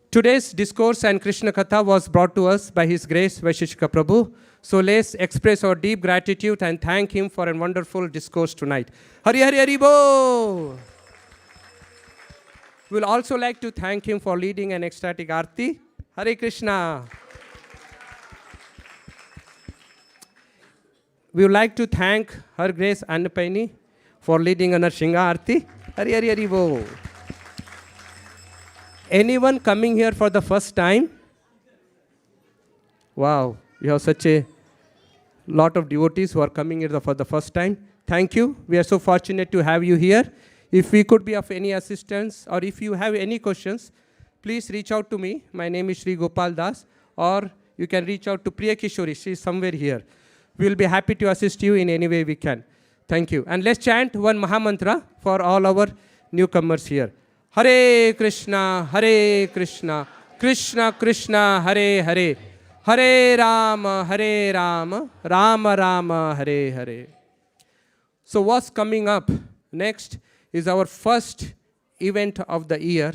Today's discourse and Krishna Katha was brought to us by His Grace Vaisesika Prabhu. So let's express our deep gratitude and thank him for a wonderful discourse tonight. Hari Hari Hari Bol. We'll also like to thank him for leading an ecstatic Aarti. Hare Krishna. We would like to thank Her Grace Annapayani for leading an Shringa Aarti. Hari Hari Hari Bo. Anyone coming here for the first time? Wow, you have such a lot of devotees who are coming here for the first time. Thank you. We are so fortunate to have you here. If we could be of any assistance or if you have any questions, please reach out to me. My name is Sri Gopal Das, or you can reach out to Priya Kishori. She is somewhere here. We will be happy to assist you in any way we can. Thank you. And let's chant one Mahamantra for all our newcomers here. Hare Krishna, Krishna Krishna, Hare Hare, Hare Rama, Rama Rama, Hare Hare. So what's coming up next is our first event of the year,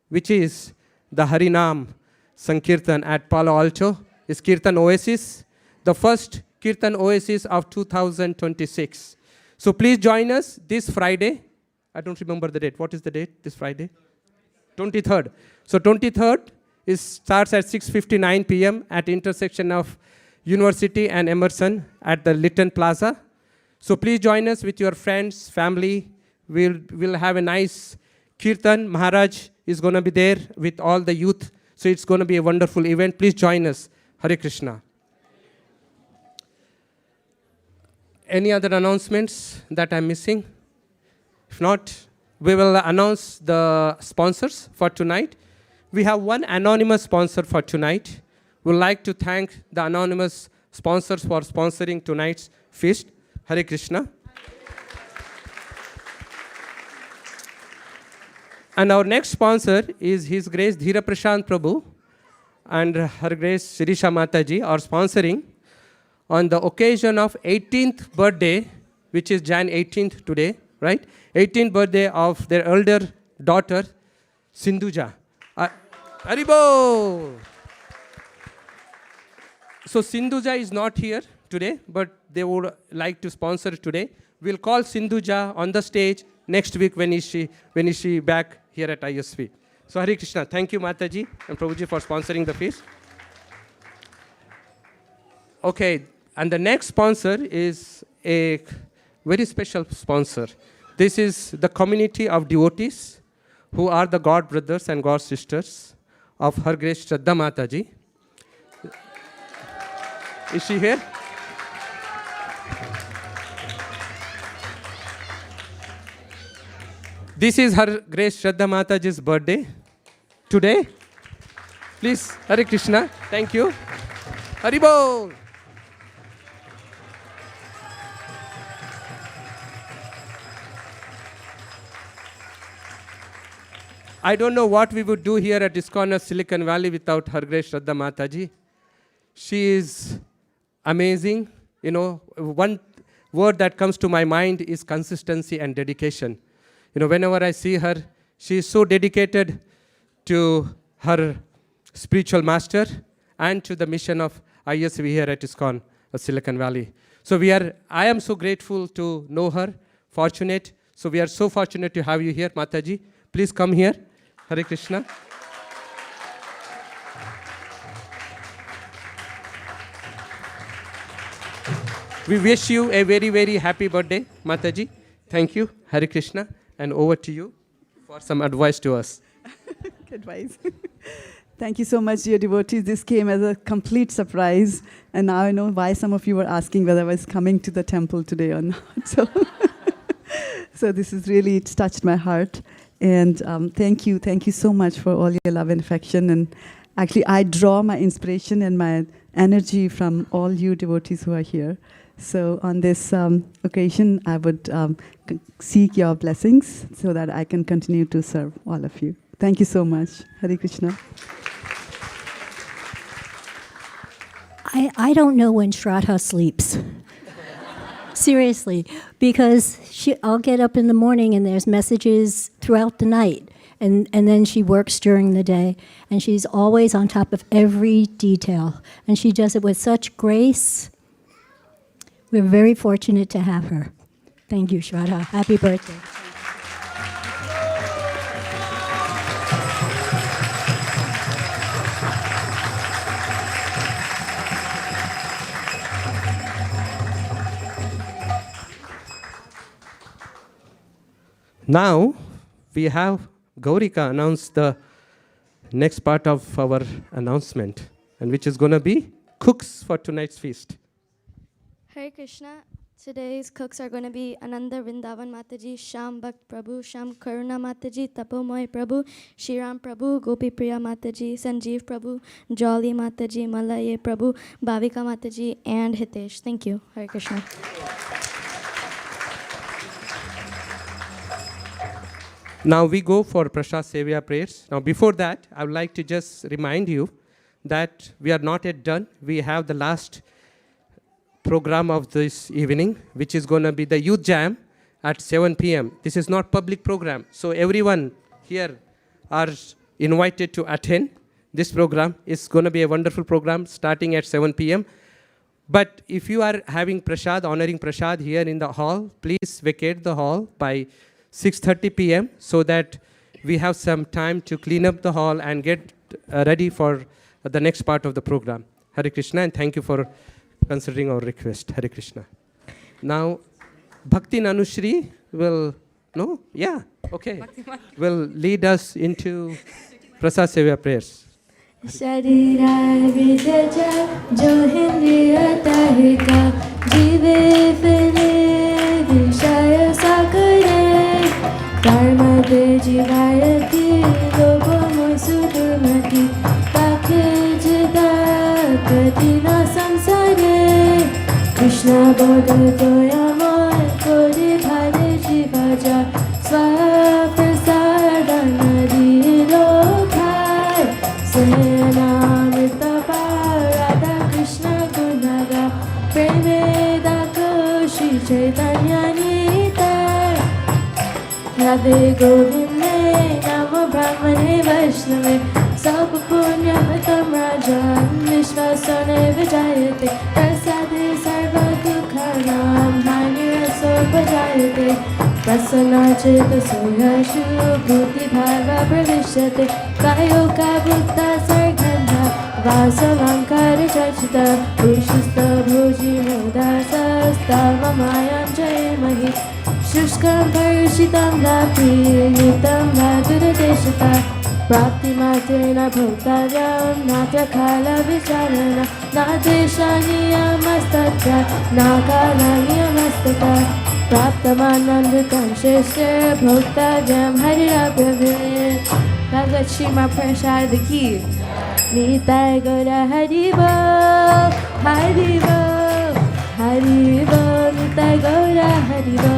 which is the Harinam Sankirtan at Palo Alto. Is Kirtan Oasis, the first Kirtan Oasis of 2026. So please join us this Friday. I don't remember the date. What is the date this Friday? 23rd. So 23rd starts at 6:59 p.m. at intersection of University and Emerson at the Lytton Plaza. So please join us with your friends, family. We'll have a nice Kirtan. Maharaj is going to be there with all the youth. So it's going to be a wonderful event. Please join us. Hare Krishna. Any other announcements that I'm missing? If not, we will announce the sponsors for tonight. We have one anonymous sponsor for tonight. We'd like to thank the anonymous sponsors for sponsoring tonight's feast. Hare Krishna. And our next sponsor is His Grace Dhira Prashant Prabhu and Her Grace Shirisha Mataji are sponsoring on the occasion of 18th birthday, which is Jan 18th today, right? 18th birthday of their elder daughter, Sindhuja. Haribo! So Sindhuja is not here today, but they would like to sponsor today. We'll call Sindhuja on the stage next week when is she back here at ISV. So Hare Krishna. Thank you, Mataji and Prabhuji, for sponsoring the feast. Okay, and the next sponsor is a very special sponsor. This is the community of devotees who are the God brothers and God sisters of Her Grace Shraddha Mataji. Is she here? This is Her Grace Shraddha Mataji's birthday today. Please, Hare Krishna. Thank you. Haribol. I don't know what we would do here at ISKCON of Silicon Valley without Her Grace Shraddha Mataji. She is amazing. You know, one word that comes to my mind is consistency and dedication. You know, whenever I see her, she is so dedicated to her spiritual master and to the mission of ISV here at ISKCON of Silicon Valley. So I am so grateful to know her, fortunate. So we are so fortunate to have you here, Mataji. Please come here. Hare Krishna. We wish you a very, very happy birthday, Mataji. Thank you. Hare Krishna. And over to you for some advice to us. Advice. Thank you so much, dear devotees. This came as a complete surprise. And now I know why some of you were asking whether I was coming to the temple today or not. So this is really, it's touched my heart. And thank you so much for all your love and affection. And actually, I draw my inspiration and my energy from all you devotees who are here. So on this occasion, I would seek your blessings so that I can continue to serve all of you. Thank you so much. Hare Krishna. I don't know when Shraddha sleeps. Seriously, because I'll get up in the morning and there's messages throughout the night. And then she works during the day. And she's always on top of every detail. And she does it with such grace. We're very fortunate to have her. Thank you, Shraddha. Happy birthday. Now, we have Gaurika announce the next part of our announcement, and which is going to be cooks for tonight's feast. Hare Krishna. Today's cooks are going to be Ananda Vrindavan Mataji, Sham Bhakt Prabhu, Sham Karuna Mataji, Tapomoy Prabhu, Shriram Prabhu, Gopi Priya Mataji, Sanjeev Prabhu, Jolly Mataji, Malaye Prabhu, Bhavika Mataji, and Hitesh. Thank you. Hare Krishna. Now we go for Prasad Sevya prayers. Now before that, I would like to just remind you that we are not yet done. We have the last program of this evening, which is going to be the Youth Jam at 7 p.m. This is not public program, so everyone here are invited to attend this program. It's going to be a wonderful program starting at 7 p.m. But if you are having prasad, honoring prasad here in the hall, please vacate the hall by 6:30 p.m. so that we have some time to clean up the hall and get ready for the next part of the program. Hare Krishna, and thank you for considering our request. Hare Krishna. Now, Bhakti Nanushri will, no? Yeah, okay. Will lead us into Prasad Sevya prayers. Sharira vijaja jo hindriya tahika jive file vishaya sakare karmate jivayati lobo moisudurmati takhe jida katina samsare Krishna bodha toyamoy kori bhare jivaja swaprasadana dilo khai Senamrita Radha Krishna Gunaga Premeda Kushi Chaitanya Nitai Radhe Govinde Namo Brahmane Vaishnave Saupa Punya Mitam Rajan Vishvasane Vijayate Prasade Sarva Dukhanam Haniraso Bhajayate Prasanachita Suyashu Bhuti Bhava Pravishyate Kayoka Bhutta Sargandha Vasalankara Chachita Ushista Bhuji Dasa Stavamayam Jayamahi Shushkam Parushitam Lapi Nitam Madhura Deshata Prapti Matena Bhutayam Natya Kala Vicharana Nadesha Niyamastatra Nakala Niyamastata Praptamanandutam Shesha Bhutayam Harira Pravit Bhagavad Shima Prasad Ki Nitai Gora Haribo Haribo Haribo Nitai Gora Haribo